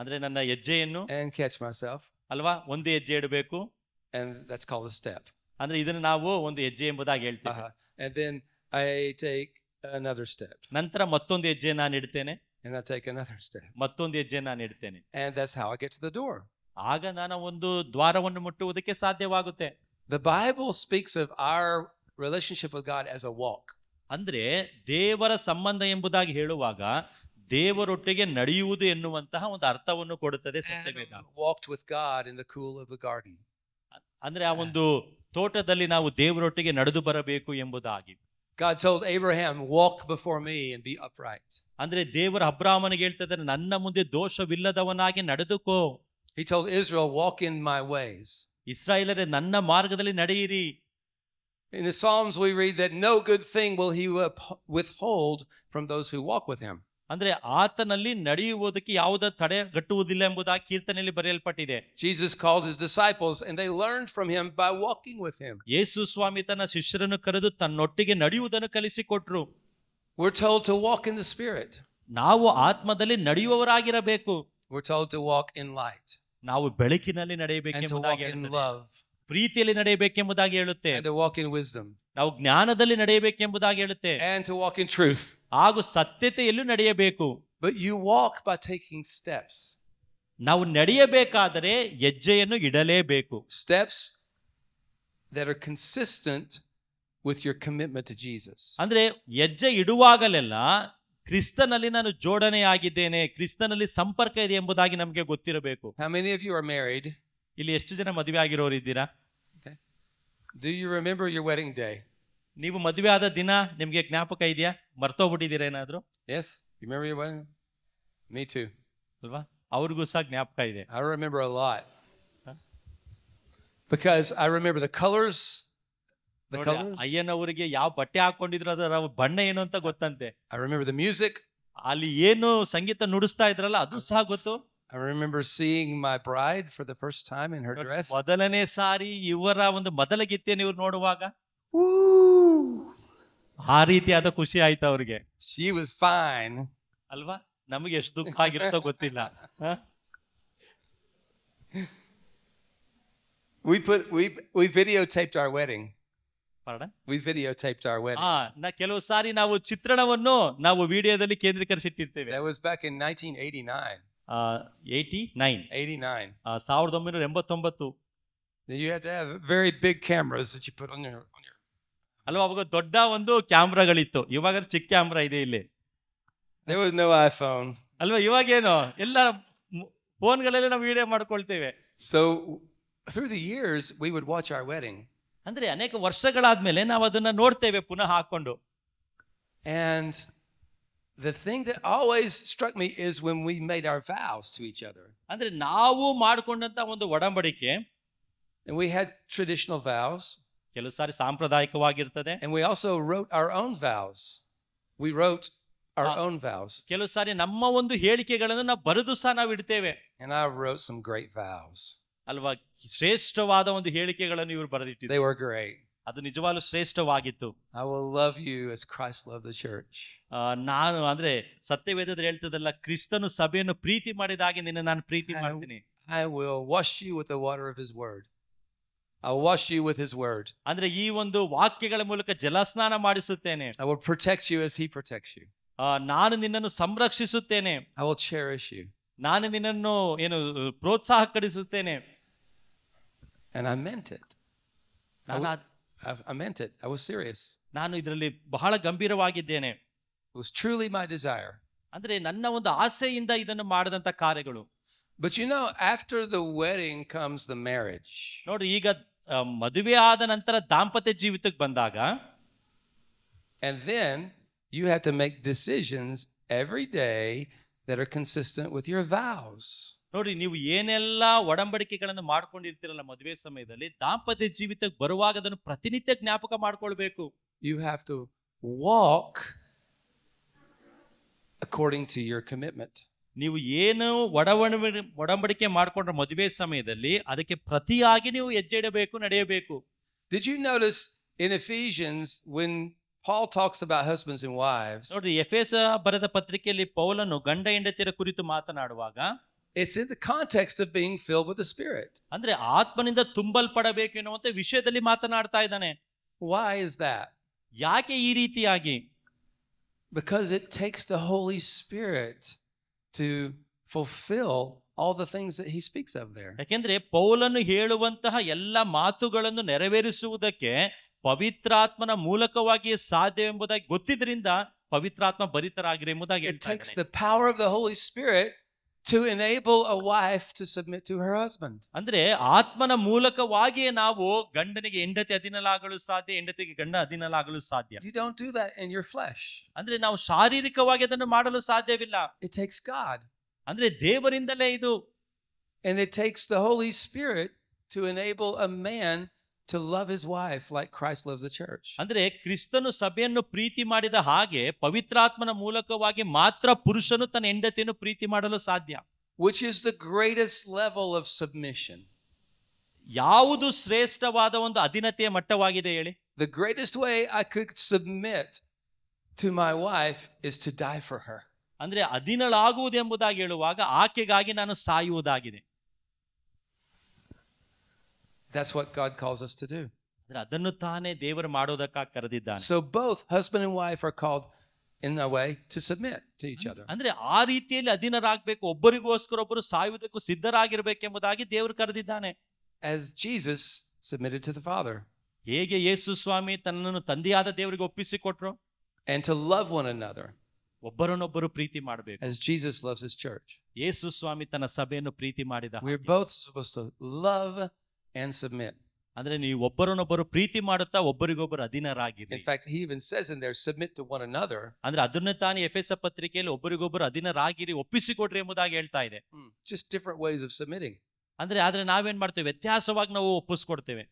ಅಂದ್ರೆ ನನ್ನ ಹೆಜ್ಜೆಯನ್ನು and catch myself. ಅಲ್ವಾ, ಒಂದು ಹೆಜ್ಜೆ ಇಡಬೇಕು, And that's called a step. ಅಂದ್ರೆ ಇದನ್ನ ನಾವು ಒಂದು ಹೆಜ್ಜೆ ಎಂಬುದಾಗಿ ಹೇಳ್ತೇವೆ. And then I take another step. ನಂತರ ಮತ್ತೊಂದು ಹೆಜ್ಜೆ ನಾನು ಇಡ್ತೇನೆ, And I take another step. ಮತ್ತೊಂದು ಹೆಜ್ಜೆ ನಾನು ಇಡ್ತೇನೆ. And that's how I get to the door. ಆಗ ನಾನು ಒಂದು ದ್ವಾರವನ್ನು ಮುಟ್ಟುವುದಕ್ಕೆ ಸಾಧ್ಯವಾಗುತ್ತೆ. The Bible speaks of our relationship with God as a walk. ಅಂದ್ರೆ ದೇವರ ಸಂಬಂಧ ಎಂಬುದಾಗಿ ಹೇಳುವಾಗ ದೇವರೊಟ್ಟಿಗೆ ನಡೆಯುವುದು ಎನ್ನುವಂತಹ ಒಂದು ಅರ್ಥವನ್ನು ಕೊಡುತ್ತದೆ ಸತ್ಯವೇದ. Walked with God in the cool of the garden. ಅಂದ್ರೆ ಆ ಒಂದು ತೋಟದಲ್ಲಿ ನಾವು ದೇವರೊಟ್ಟಿಗೆ ನಡೆದು ಬರಬೇಕು ಎಂಬುದಾಗಿ. God told Abraham, walk before me and be upright. ಅಂದ್ರೆ ದೇವರ ಅಬ್ರಾಮನಿಗೆ ಹೇಳ್ತಿದ್ದಾರೆ, ನನ್ನ ಮುಂದೆ ದೋಷವಿಲ್ಲದವನಾಗಿ ನಡೆದುಕೋ. He told Israel, walk in my ways. ಇಸ್ರಾಯೇಲರೇ, ನನ್ನ ಮಾರ್ಗದಲ್ಲಿ ನಡೆಯಿರಿ. In the Psalms we read that no good thing will he withhold from those who walk with him. ಅಂದ್ರೆ ಆತನಲ್ಲಿ ನಡೆಯುವುದಕ್ಕೆ ಯಾವುದೇ ತಡೆಗಟ್ಟುವುದಿಲ್ಲ ಎಂಬುದಾಗಿ ಕೀರ್ತನೆಯಲ್ಲಿ ಬರೆಯಲ್ಪಟ್ಟಿದೆ. Jesus called his disciples and they learned from him by walking with him. ಯೇಸು ಸ್ವಾಮಿ ತನ್ನ ಶಿಷ್ಯರನ್ನು ಕರೆದು ತನ್ನೊಟ್ಟಿಗೆ ನಡೆಯುವುದನ್ನು ಕಲಿಸಿಕೊಟ್ರು. We're told to walk in the Spirit. ನಾವು ಆತ್ಮದಲ್ಲಿ ನಡೆಯುವವರಾಗಿರಬೇಕು. We're told to walk in light. ನಾವು ಬೆಳಕಿನಲ್ಲಿ And to walk ನಡೆಯಬೇಕೆಂಬುದಾಗಿ in ಹೇಳುತ್ತದೆ. love. ಪ್ರೀತಿಯಲ್ಲಿ ನಡೆಯಬೇಕೆಂಬುದಾಗಿ ಹೇಳುತ್ತೆ. And to walk in wisdom. ನಾವು ಜ್ಞಾನದಲ್ಲಿ ನಡೆಯಬೇಕೆಂಬುದಾಗಿ ಹೇಳುತ್ತೆ. And to walk in truth. ಹಾಗೂ ಸತ್ಯತೆಯಲ್ಲೂ ನಡೆಯಬೇಕು. But you walk by taking steps. ನಾವು ನಡೆಯಬೇಕಾದರೆ ಹೆಜ್ಜೆಯನ್ನು ಇಡಲೇಬೇಕು. Steps that are consistent with your commitment to Jesus. ಅಂದ್ರೆ ಹೆಜ್ಜೆ ಇಡುವಾಗಲೆಲ್ಲ ಕ್ರಿಸ್ತನಲ್ಲಿ ನಾನು ಜೋಡಣೆಯಾಗಿದ್ದೇನೆ, ಕ್ರಿಸ್ತನಲ್ಲಿ ಸಂಪರ್ಕ ಇದೆ ಎಂಬುದಾಗಿ ನಮಗೆ ಗೊತ್ತಿರಬೇಕು. How many of you are married? ಇಲ್ಲಿ ಎಷ್ಟು ಜನ ಮದುವೆ ಆಗಿರೋರು ಇದ್ದೀರಾ? Okay. Do you remember your wedding day? ನೀವು ಮದುವೆ ಆದ ದಿನ ನಿಮ್ಗೆ ಜ್ಞಾಪಕ ಇದೆಯಾ? ಮರ್ತೋಗ್ಬಿಟ್ಟಿದ್ದೀರಾ ಏನಾದ್ರು? Yes. You remember your wedding? Me too. ಅಲ್ವಾ? ಅವ್ರಿಗೂ ಸಹ ಜ್ಞಾಪಕ ಇದೆ. I remember a lot. Because I remember the colors. The colors. ಅಯ್ಯನವರಿಗೆ ಯಾವ ಬಟ್ಟೆ ಹಾಕೊಂಡಿದ್ರು ಅದರ ಬಣ್ಣ ಏನು ಅಂತ ಗೊತ್ತಂತೆ. I remember the music. ಅಲ್ಲಿ ಏನು ಸಂಗೀತ ನುಡಿಸ್ತಾ ಇದ್ರಲ್ಲ ಅದು ಸಹ ಗೊತ್ತು. I remember seeing my bride for the first time in her dress. ಮೊದಲನೇ ಸಾರಿ ಇವರ ಒಂದು ಮೊದಲ ಗೀತೆಯನ್ನು ಇವ್ರು ನೋಡುವಾಗ ಆ ರೀತಿಯಾದ ಖುಷಿ ಆಯ್ತು ಅವ್ರಿಗೆ. She was fine. ಅಲ್ವಾ? ನಮಗೆ ಎಷ್ಟು ದುಃಖ ಆಗಿರುತ್ತೋ ಗೊತ್ತಿಲ್ಲ. We videotaped our wedding. Pardon? We videotaped our wedding. ಕೆಲವು ಸಾರಿ ನಾವು ಚಿತ್ರಣವನ್ನು ನಾವು ವಿಡಿಯೋದಲ್ಲಿ ಕೇಂದ್ರೀಕರಿಸಿಟ್ಟಿರ್ತೇವೆ. That was back in 1989. 89. 89. 1989. You had to have very big cameras that you put on your ಅಲ್ವಾ? ಅವಾಗ ದೊಡ್ಡ ಒಂದು ಕ್ಯಾಮ್ರಾಗಳಿತ್ತು, ಇವಾಗ ಚಿಕ್ಕ ಕ್ಯಾಮ್ರಾ ಇದೆ ಇಲ್ಲಿ. There was no iPhone. ಅಲ್ವಾ? ಇವಾಗೇನು ಎಲ್ಲ ಫೋನ್ಗಳಲ್ಲಿ ನಾವು video ಮಾಡ್ಕೊಳ್ತೇವೆ. So through the years we would watch our wedding. ಅಂದ್ರೆ ಅನೇಕ ವರ್ಷಗಳಾದ್ಮೇಲೆ ನಾವು ಅದನ್ನ ನೋಡ್ತೇವೆ ಪುನಃ ಹಾಕೊಂಡು. And the thing that always struck me is when we made our vows to each other. ಅಂದ್ರೆ ನಾವು ಮಾಡಿಕೊಂಡಂತ ಒಂದು ಒಡಂಬಡಿಕೆ, And we had traditional vows. ಕೆಲವು ಸಾರಿ ಸಾಂಪ್ರದಾಯಿಕವಾಗಿರ್ತದೆ. And we also wrote our own vows. We wrote our own vows. ಕೆಲವು ಸಾರಿ ನಮ್ಮ ಒಂದು ಹೇಳಿಕೆಗಳನ್ನು ನಾವು ಬರೆದು ಸಹ ನಾವು ಇಡ್ತೇವೆ. And I wrote some great vows. ಅಲ್ವಾ, ಶ್ರೇಷ್ಠವಾದ ಒಂದು ಹೇಳಿಕೆಗಳನ್ನು ಇವರು ಬರೆದಿಟ್ಟಿದ್ದಾರೆ. They were great. ಅದು ನಿಜವಾಗ್ಲೂ ಶ್ರೇಷ್ಠವಾಗಿತ್ತು. I will love you as Christ loved the church. ನಾನು ಅಂದ್ರೆ ಸತ್ಯವೇದದಲ್ಲಿ ಹೇಳ್ತದಲ್ಲ, ಕ್ರಿಸ್ತನು ಸಭೆಯನ್ನು ಪ್ರೀತಿ ಮಾಡಿದ ಹಾಗೆ ನಿನ್ನ ನಾನು ಪ್ರೀತಿ ಮಾಡ್ತೀನಿ. I will wash you with the water of his word. I'll wash you with his word. ಅಂದ್ರೆ ಈ ಒಂದು ವಾಕ್ಯಗಳ ಮೂಲಕ ಜಲಸ್ನಾನ ಮಾಡಿಸುತ್ತೇನೆ. I will protect you as he protects you. ನಾನು ನಿನ್ನನ್ನು ಸಂರಕ್ಷಿಸುತ್ತೇನೆ. I will cherish you. ನಾನು ನಿನ್ನನ್ನು ಪ್ರೋತ್ಸಾಹಕರಿಸುತ್ತೇನೆ. And I meant it. I meant it. I was serious. ನಾನು ಇದರಲ್ಲಿ ಬಹಳ ಗಂಭೀರವಾಗಿದ್ದೇನೆ. It was truly my desire. ಅಂದ್ರೆ ನನ್ನ ಒಂದು ಆಸೆಯಿಂದ ಇದನ್ನು ಮಾಡಿದಂತ ಕಾರ್ಯಗಳು. But you know, after the wedding comes the marriage. ನೋಡ್ರಿ, ಈಗ ಮದುವೆ ಆದ ನಂತರ ದಾಂಪತ್ಯ ಜೀವಿತಕ್ಕೆ ಬಂದಾಗ, and then you have to make decisions every day that are consistent with your vows. ನೋಡಿ, ನೀವು ಏನೆಲ್ಲ ಒಡಂಬಡಿಕೆಗಳನ್ನು ಮಾಡ್ಕೊಂಡಿರ್ತೀರಲ್ಲ ಮದುವೆ ಸಮಯದಲ್ಲಿ, ದಾಂಪತ್ಯ ಜೀವಿತಕ್ಕೆ ಬರುವಾಗ ಅದನ್ನು ಪ್ರತಿನಿತ್ಯ ಜ್ಞಾಪಕ ಮಾಡ್ಕೊಳ್ಬೇಕು. You have to walk according to your commitment. ನೀವು ಏನು ಒಡಂಬಡಿಕೆ ಮಾಡ್ಕೊಂಡ್ರ ಮದುವೆ ಸಮಯದಲ್ಲಿ ಅದಕ್ಕೆ ಪ್ರತಿಯಾಗಿ ನೀವು ಹೆಜ್ಜೆ ಇಡಬೇಕು, ನಡೆಯಬೇಕು. Did you notice in Ephesians when Paul talks about husbands and wives? ನೋಡ್ರಿ, ಎಫೆಸ ಬರೆದ ಪತ್ರಿಕೆಯಲ್ಲಿ ಪೌಲನು ಗಂಡ ಹೆಂಡತಿಯರ ಕುರಿತು ಮಾತನಾಡುವಾಗ it's in the context of being filled with the Spirit. ಅಂದ್ರೆ ಆತ್ಮನಿಂದ ತುಂಬಲ್ಪಡಬೇಕು ಎನ್ನುವಂತ ವಿಷಯದಲ್ಲಿ ಮಾತನಾಡ್ತಾ ಇದ್ದಾನೆ. Why is that? ಯಾಕೆ ಈ ರೀತಿಯಾಗಿ? Because it takes the Holy Spirit to fulfill all the things that he speaks of there. ಯಾಕೆಂದ್ರೆ ಪೌಲನು ಹೇಳುವಂತಹ ಎಲ್ಲ ಮಾತುಗಳನ್ನು ನೆರವೇರಿಸುವುದಕ್ಕೆ ಪವಿತ್ರಾತ್ಮನ ಮೂಲಕವಾಗಿ ಸಾಧ್ಯ ಎಂಬುದಾಗಿ ಗೊತ್ತಿದ್ರಿಂದ ಪವಿತ್ರಾತ್ಮ ಭರಿತರಾಗಿರಿ ಎಂಬುದಾಗಿ it takes the power of the Holy Spirit to enable a wife to submit to her husband. ಅಂದ್ರೆ ಆತ್ಮನ ಮೂಲಕವಾಗಿಯೇ ನಾವು ಗಂಡನಿಗೆ ಹೆಂಡತಿ ಅಧೀನಲಾಗಲು ಸಾಧ್ಯ, ಹೆಂಡತಿಗೆ ಗಂಡ ಅಧೀನಲಾಗಲು ಸಾಧ್ಯ. You don't do that in your flesh. ಅಂದ್ರೆ ನಾವು ಶಾರೀರಿಕವಾಗಿ ಅದನ್ನು ಮಾಡಲು ಸಾಧ್ಯವಿಲ್ಲ. It takes God. ಅಂದ್ರೆ ದೇವರಿಂದಲೇ ಇದು. And it takes the Holy Spirit to enable a man to love his wife like Christ loves the church. ಅಂದ್ರೆ ಕ್ರಿಸ್ತನು ಸಭೆಯನ್ನು ಪ್ರೀತಿ ಮಾಡಿದ ಹಾಗೆ ಪವಿತ್ರಾತ್ಮನ ಮೂಲಕವಾಗಿ ಮಾತ್ರ ಪುರುಷನು ತನ್ನ ಹೆಂಡತಿಯನ್ನು ಪ್ರೀತಿ ಮಾಡಲು ಸಾಧ್ಯ. Which is the greatest level of submission. ಯಾವುದು ಶ್ರೇಷ್ಠವಾದ ಒಂದು ಅಧೀನತೆಯ ಮಟ್ಟವಾಗಿದೆ ಹೇಳಿ? The greatest way I could submit to my wife is to die for her. ಅಂದ್ರೆ ಅಧೀನಳಾಗುವುದು ಎಂಬುದಾಗಿ ಹೇಳುವಾಗ ಆಕೆಗಾಗಿ ನಾನು ಸಾಯುವುದಾಗಿದೆ. That's what God calls us to do. ಅದನ್ನು ತಾನೇ ದೇವರು ಮಾಡೋದಕ್ಕಾಗಿ ಕರೆದಿದ್ದಾನೆ. So both husband and wife are called in a way to submit to each other. ಅಂದ್ರೆ ಆ ರೀತಿಯಲ್ಲಿ ಅಧೀನರಾಗಬೇಕು, ಒಬ್ಬರಿಗೋಸ್ಕರ ಒಬ್ಬರು ಸಾಯುವುದಕ್ಕೂ ಸಿದ್ಧರಾಗಿರಬೇಕೆಂಬುದಾಗಿ ದೇವರು ಕರೆದಿದ್ದಾನೆ. As Jesus submitted to the Father. ಹೇಗೆ ಯೇಸು ಸ್ವಾಮಿ ತನ್ನನ್ನು ತಂದೆಯಾದ ದೇವರಿಗೆ ಒಪ್ಪಿಸಿಕೊಟ್ರು. And to love one another. ಒಬ್ಬರನ್ನೊಬ್ಬರು ಪ್ರೀತಿ ಮಾಡಬೇಕು. As Jesus loves his church. ಯೇಸು ಸ್ವಾಮಿ ತನ್ನ ಸಭೆಯನ್ನು ಪ್ರೀತಿ ಮಾಡಿದ. We're both supposed to love and submit. ಅಂದ್ರೆ ನೀವು ಒಬ್ಬರನ್ನೊಬ್ಬರು ಪ್ರೀತಿ ಮಾಡುತ್ತಾ ಒಬ್ಬರಿಗೊಬ್ಬರು ಅಧೀನರಾಗಿರಿ. In fact, he even says in there, submit to one another. ಅಂದ್ರೆ ಅದನ್ನೇ ತಾನೇ ಎಫೆಸ ಪತ್ರಿಕೆಯಲ್ಲಿ ಒಬ್ಬರಿಗೊಬ್ಬರು ಅಧೀನರಾಗಿರಿ, ಒಪ್ಪಿಸಿಕೊಡ್ರಿ ಎಂಬುದಾಗಿ ಹೇಳ್ತಾ ಇದೆ. Just different ways of submitting. ಆದ್ರೆ ನಾವೇನ್ ಮಾಡ್ತೇವೆ, ವ್ಯತ್ಯಾಸವಾಗಿ ನಾವು ಒಪ್ಪಿಸ್ಕೊಡ್ತೇವೆ.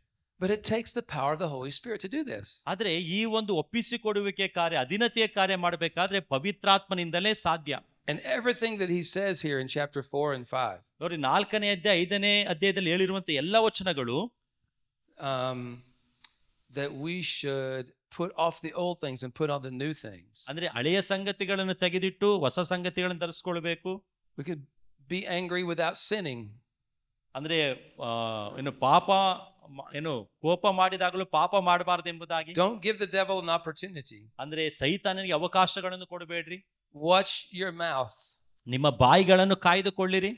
But it takes the power of the Holy Spirit to do this. ಆದ್ರೆ ಈ ಒಂದು ಒಪ್ಪಿಸಿಕೊಡುವಿಕೆ ಕಾರ್ಯ, ಅಧೀನತೆಯ ಕಾರ್ಯ ಮಾಡಬೇಕಾದ್ರೆ ಪವಿತ್ರಾತ್ಮನಿಂದಲೇ ಸಾಧ್ಯ. And everything that he says here in chapter 4 and 5. ನೋಡಿ, 4ನೇ ಅಧ್ಯಾಯ 5ನೇ ಅಧ್ಯಾಯದಲ್ಲಿ ಹೇಳಿರುವಂತ ಎಲ್ಲ ವಚನಗಳು that we should put off the old things and put on the new things. ಅಂದ್ರೆ ಹಳೆಯ ಸಂಗತಿಗಳನ್ನು ತೆಗೆದಿಟ್ಟು ಹೊಸ ಸಂಗತಿಗಳನ್ನು ಧರಿಸಿಕೊಳ್ಳಬೇಕು. We could be angry without sinning. ಅಂದ್ರೆ ಕೋಪ ಮಾಡಿದಾಗಲೂ ಪಾಪ ಮಾಡಬಾರದು ಎಂಬುದಾಗಿ. Don't give the devil an opportunity. ಅಂದ್ರೆ ಸೈತಾನನಿಗೆ ಅವಕಾಶಗಳನ್ನು ಕೊಡಬೇಡ್ರಿ. Watch your mouth. ನಿಮ್ಮ ಬಾಯಿಗಳನ್ನು ಕಾಯ್ದುಕೊಳ್ಳಿರಿ.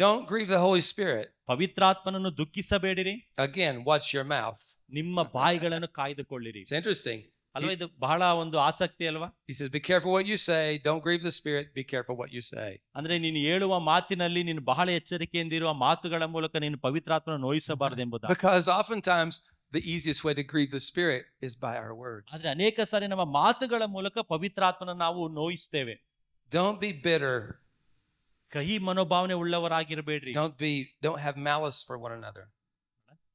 Don't grieve the Holy Spirit. ಪವಿತ್ರಾತ್ಮನನ್ನು ದುಃಖಿಸಬೇಡಿರಿ. Again, watch your mouth. ನಿಮ್ಮ ಬಾಯಿಗಳನ್ನು ಕಾಯ್ದುಕೊಳ್ಳಿರಿ. It's interesting. ಅಲ್ವಾ, ಇದು ಬಹಳ ಒಂದು ಆಸಕ್ತಿ ಅಲ್ವಾ? He says, be careful what you say. Don't grieve the Spirit. Be careful what you say. ಅಂದ್ರೆ ನೀನು ಹೇಳುವ ಮಾತಿನಲ್ಲಿ ನೀನು ಬಹಳ ಎಚ್ಚರಿಕೆಯಿಂದಿರುವ ಮಾತುಗಳ ಮೂಲಕ ನೀನು ಪವಿತ್ರಾತ್ಮನ ನೋಯಿಸಬಾರದು ಎಂಬುದಾಗಿ. Because oftentimes the easiest way to grieve the Spirit is by our words. ಆದ್ರೆ ಅನೇಕ ಸಾರಿ ನಮ್ಮ ಮಾತುಗಳ ಮೂಲಕ ಪವಿತ್ರಾತ್ಮನ ನಾವು ನೋಯಿಸ್ತೇವೆ. Don't be bitter. ಕಹಿ ಮನೋಭಾವನೆ ಉಳ್ಳವರಾಗಿರಬೇಡ್ರಿ. Don't have malice for one another.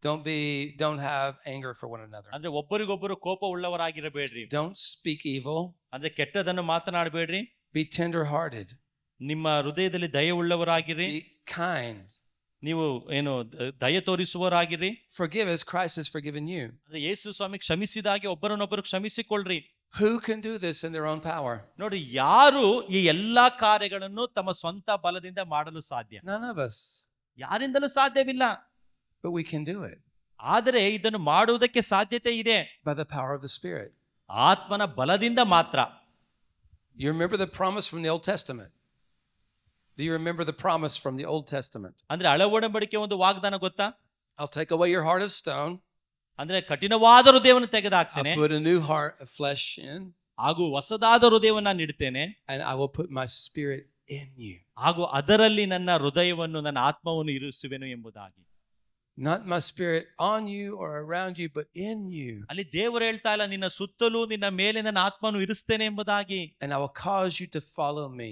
Don't have anger for one another. ಅಂದ್ರೆ ಒಬ್ಬರಿಗೊಬ್ಬರು ಕೋಪ ಉಳ್ಳವರಾಗಿರಬೇಡ್ರಿ. Don't speak evil. ಅಂದ್ರೆ ಕೆಟ್ಟದನ್ನು ಮಾತನಾಡಬೇಡ್ರಿ. Be tender-hearted. ನಿಮ್ಮ ಹೃದಯದಲ್ಲಿ ದಯೆ ಉಳ್ಳವರಾಗಿರಿ. Be kind. ನೀವು ಏನು ದಯೆ ತೋರಿಸುವವರಾಗಿರಿ. Forgive as Christ has forgiven you. ಅಂದ್ರೆ ಯೇಸು ಸ್ವಾಮಿ ಕ್ಷಮಿಸಿದಾಗೆ ಒಬ್ಬರನ್ನೊಬ್ಬರು ಕ್ಷಮಿಸಿಕೊಳ್ಳ್ರಿ. Who can do this in their own power? ನೋಡಿ, ಯಾರು ಈ ಎಲ್ಲಾ ಕಾರ್ಯಗಳನ್ನು ತಮ್ಮ ಸ್ವಂತ ಬಲದಿಂದ ಮಾಡಲು ಸಾಧ್ಯ? None of us. ಯಾರಿಂದಲೂ ಸಾಧ್ಯವಿಲ್ಲ. But we can do it. ಆದರೆ ಇದನ್ನು ಮಾಡುವುದಕ್ಕೆ ಸಾಧ್ಯತೆ ಇದೆ by the power of the Spirit. ಆತ್ಮನ ಬಲದಿಂದ ಮಾತ್ರ. You remember the promise from the Old Testament? Do you remember the promise from the Old Testament? ಅಂದ್ರೆ ಹಳೆ ಒಡಂಬಡಿಕೆ ಒಂದು ವಾಗ್ದಾನ ಗೊತ್ತಾ? I'll take away your heart of stone. ಅಂದ್ರೆ ಕಠಿಣವಾದ ಹೃದಯವನ್ನು ತೆಗೆದುಹಾಕ್ತೇನೆ. I'll put a new heart of flesh in. ಹಾಗೂ ಹೊಸದಾದ ಹೃದಯವನ್ನು ನೀಡುತ್ತೇನೆ. And I will put my spirit in you. ಹಾಗೂ ಅದರಲ್ಲಿ ನನ್ನ ಹೃದಯವನ್ನು, ನನ್ನ ಆತ್ಮವನ್ನು ಇರಿಸುವೆನು ಎಂಬುದಾಗಿ. Not my spirit on you or around you, but in you. ಅಲ್ಲಿ ದೇವರು ಹೇಳ್ತಾ ಇಲ್ಲ, ನಿನ್ನ ಸುತ್ತಲೂ ನಿನ್ನ ಮೇಲೆ ನನ್ನ ಆತ್ಮವನ್ನು ಇರಿಸ್ತೇನೆ ಎಂಬುದಾಗಿ. And I will cause you to follow me.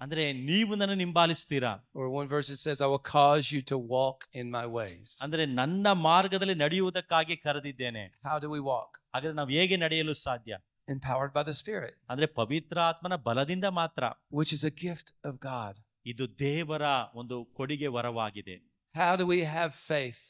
ಅಂದ್ರೆ ನೀವು ನನ್ನ ಹಿಂಬಾಲಿಸ್ತೀರಾ. Or one verse it says, I will cause you to walk in my ways. ಅಂದ್ರೆ ನನ್ನ ಮಾರ್ಗದಲ್ಲಿ ನಡೆಯುವುದಕ್ಕಾಗಿ ಕರೆದಿದ್ದೇನೆ. How do we walk? ಹಾಗಾದ್ರೆ ನಾವು ಹೇಗೆ ನಡೆಯಲು ಸಾಧ್ಯ? Empowered by the Spirit. ಅಂದ್ರೆ ಪವಿತ್ರ ಆತ್ಮನ ಬಲದಿಂದ ಮಾತ್ರ. Which is a gift of God. ಇದು ದೇವರ ಒಂದು ಕೊಡುಗೆ ವರವಾಗಿದೆ. How do we have faith?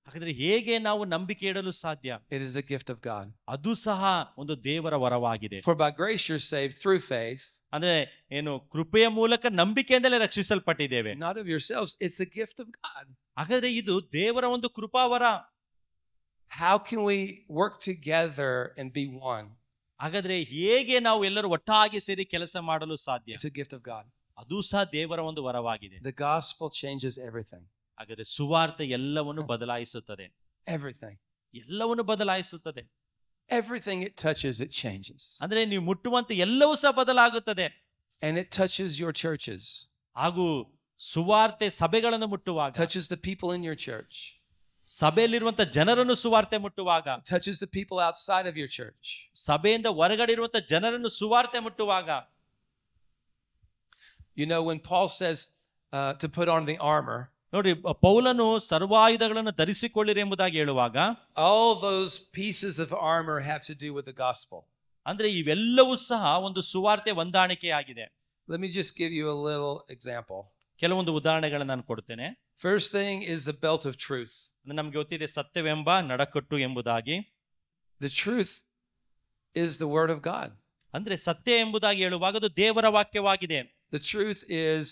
ಹಾಗಾದ್ರೆ ಹೇಗೆ ನಾವು ನಂಬಿಕೆ ಇಡಲು ಸಾಧ್ಯ? It is a gift of God. ಅದು ಸಹ ಒಂದು ದೇವರ ವರವಾಗಿದೆ. For by grace you're saved through faith. ಅಂದ್ರೆ ಏನು, ಕೃಪೆಯ ಮೂಲಕ ನಂಬಿಕೆಯಿಂದಲೇ ರಕ್ಷಿಸಲ್ಪಟ್ಟಿದ್ದೇವೆ. Not of yourselves, it's a gift of God. ಹಾಗಾದ್ರೆ ಇದು ದೇವರ ಒಂದು ಕೃಪಾವರ. How can we work together and be one? ಹಾಗಾದ್ರೆ ಹೇಗೆ ನಾವು ಎಲ್ಲರೂ ಒಟ್ಟಾಗಿ ಸೇರಿ ಕೆಲಸ ಮಾಡಲು ಸಾಧ್ಯ? It's a gift of God. ಅದು ಸಹ ದೇವರ ಒಂದು ವರವಾಗಿದೆ. The gospel changes everything. ಹಾಗಾದ್ರೆ ಸುವಾರ್ತೆ ಎಲ್ಲವನ್ನು ಬದಲಾಯಿಸುತ್ತದೆ. Everything. ಎಲ್ಲವನ್ನು ಬದಲಾಯಿಸುತ್ತದೆ. Everything it touches, it changes. ಅಂದ್ರೆ ನೀವು ಮುಟ್ಟುವಂತ ಎಲ್ಲವೂ ಸಹ ಬದಲಾಗುತ್ತದೆ. And it touches your churches. ಹಾಗೂ ಸುವಾರ್ತೆ ಸಭೆಗಳನ್ನು ಮುಟ್ಟುವಾಗ, touches the people in your church. ಸಭೆಯಲ್ಲಿರುವಂತ ಜನರನ್ನು ಸುವಾರ್ತೆ ಮುಟ್ಟುವಾಗ, touches the people outside of your church. ಸಭೆಯಿಂದ ಹೊರಗಡೆ ಇರುವಂತ ಜನರನ್ನು ಸುವಾರ್ತೆ ಮುಟ್ಟುವಾಗ. You know, when Paul says to put on the armor, ನೋಡಿ, ಪೌಲನು ಸರ್ವಾಯುಧಗಳನ್ನು ಧರಿಸಿಕೊಳ್ಳಿರಿ ಎಂಬುದಾಗಿ ಹೇಳುವಾಗ, all those pieces of armor have to do with the gospel. ಅಂದ್ರೆ ಇವೆಲ್ಲವೂ ಸಹ ಒಂದು ಸುವಾರ್ತೆ ಹೊಂದಾಣಿಕೆಯಾಗಿದೆ. Let me just give you a little example. ಕೆಲವೊಂದು ಉದಾಹರಣೆಗಳನ್ನು ನಾನು ಕೊಡ್ತೇನೆ. First thing is the belt of truth. ನಮ್ಗೆ ಗೊತ್ತಿದೆ ಸತ್ಯವೆಂಬ ನಡಕಟ್ಟು ಎಂಬುದಾಗಿ. The truth is the word of God. ಅಂದ್ರೆ ಸತ್ಯ ಎಂಬುದಾಗಿ ಹೇಳುವಾಗ ಅದು ದೇವರ ವಾಕ್ಯವಾಗಿದೆ. The truth is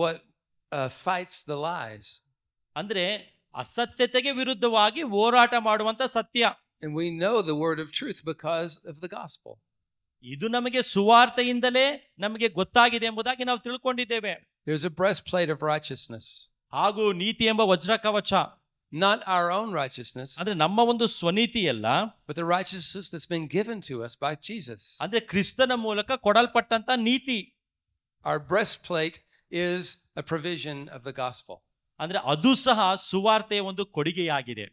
what fights the lies. ಅಂದ್ರೆ ಅಸತ್ಯತೆಗೆ ವಿರುದ್ಧವಾಗಿ ಹೋರಾಟ ಮಾಡುವಂತ ಸತ್ಯ. And we know the word of truth because of the gospel. ಇದು ನಮಗೆ ಸುವಾರ್ತೆಯಿಂದಲೇ ನಮಗೆ ಗೊತ್ತಾಗಿದೆ ಎಂಬುದಾಗಿ ನಾವು ತಿಳ್ಕೊಂಡಿದ್ದೇವೆ. There's a breastplate of righteousness. ಹಾಗೂ ನೀತಿ ಎಂಬ ವಜ್ರ ಕವಚ. Not our own righteousness. ಅಂದ್ರೆ ನಮ್ಮ ಒಂದು ಸ್ವನೀತಿ ಅಲ್ಲ, but the righteousness that's been given to us by Jesus. ಅಂದ್ರೆ ಕ್ರಿಸ್ತನ ಮೂಲಕ ಕೊಡಲ್ಪಟ್ಟಂತ ನೀತಿ. Our breastplate is a provision of the gospel. ಅಂದ್ರೆ ಅದು ಸಹ ಸುವಾರ್ತೆಯ ಒಂದು ಕೊಡುಗೆಯಾಗಿದೆ.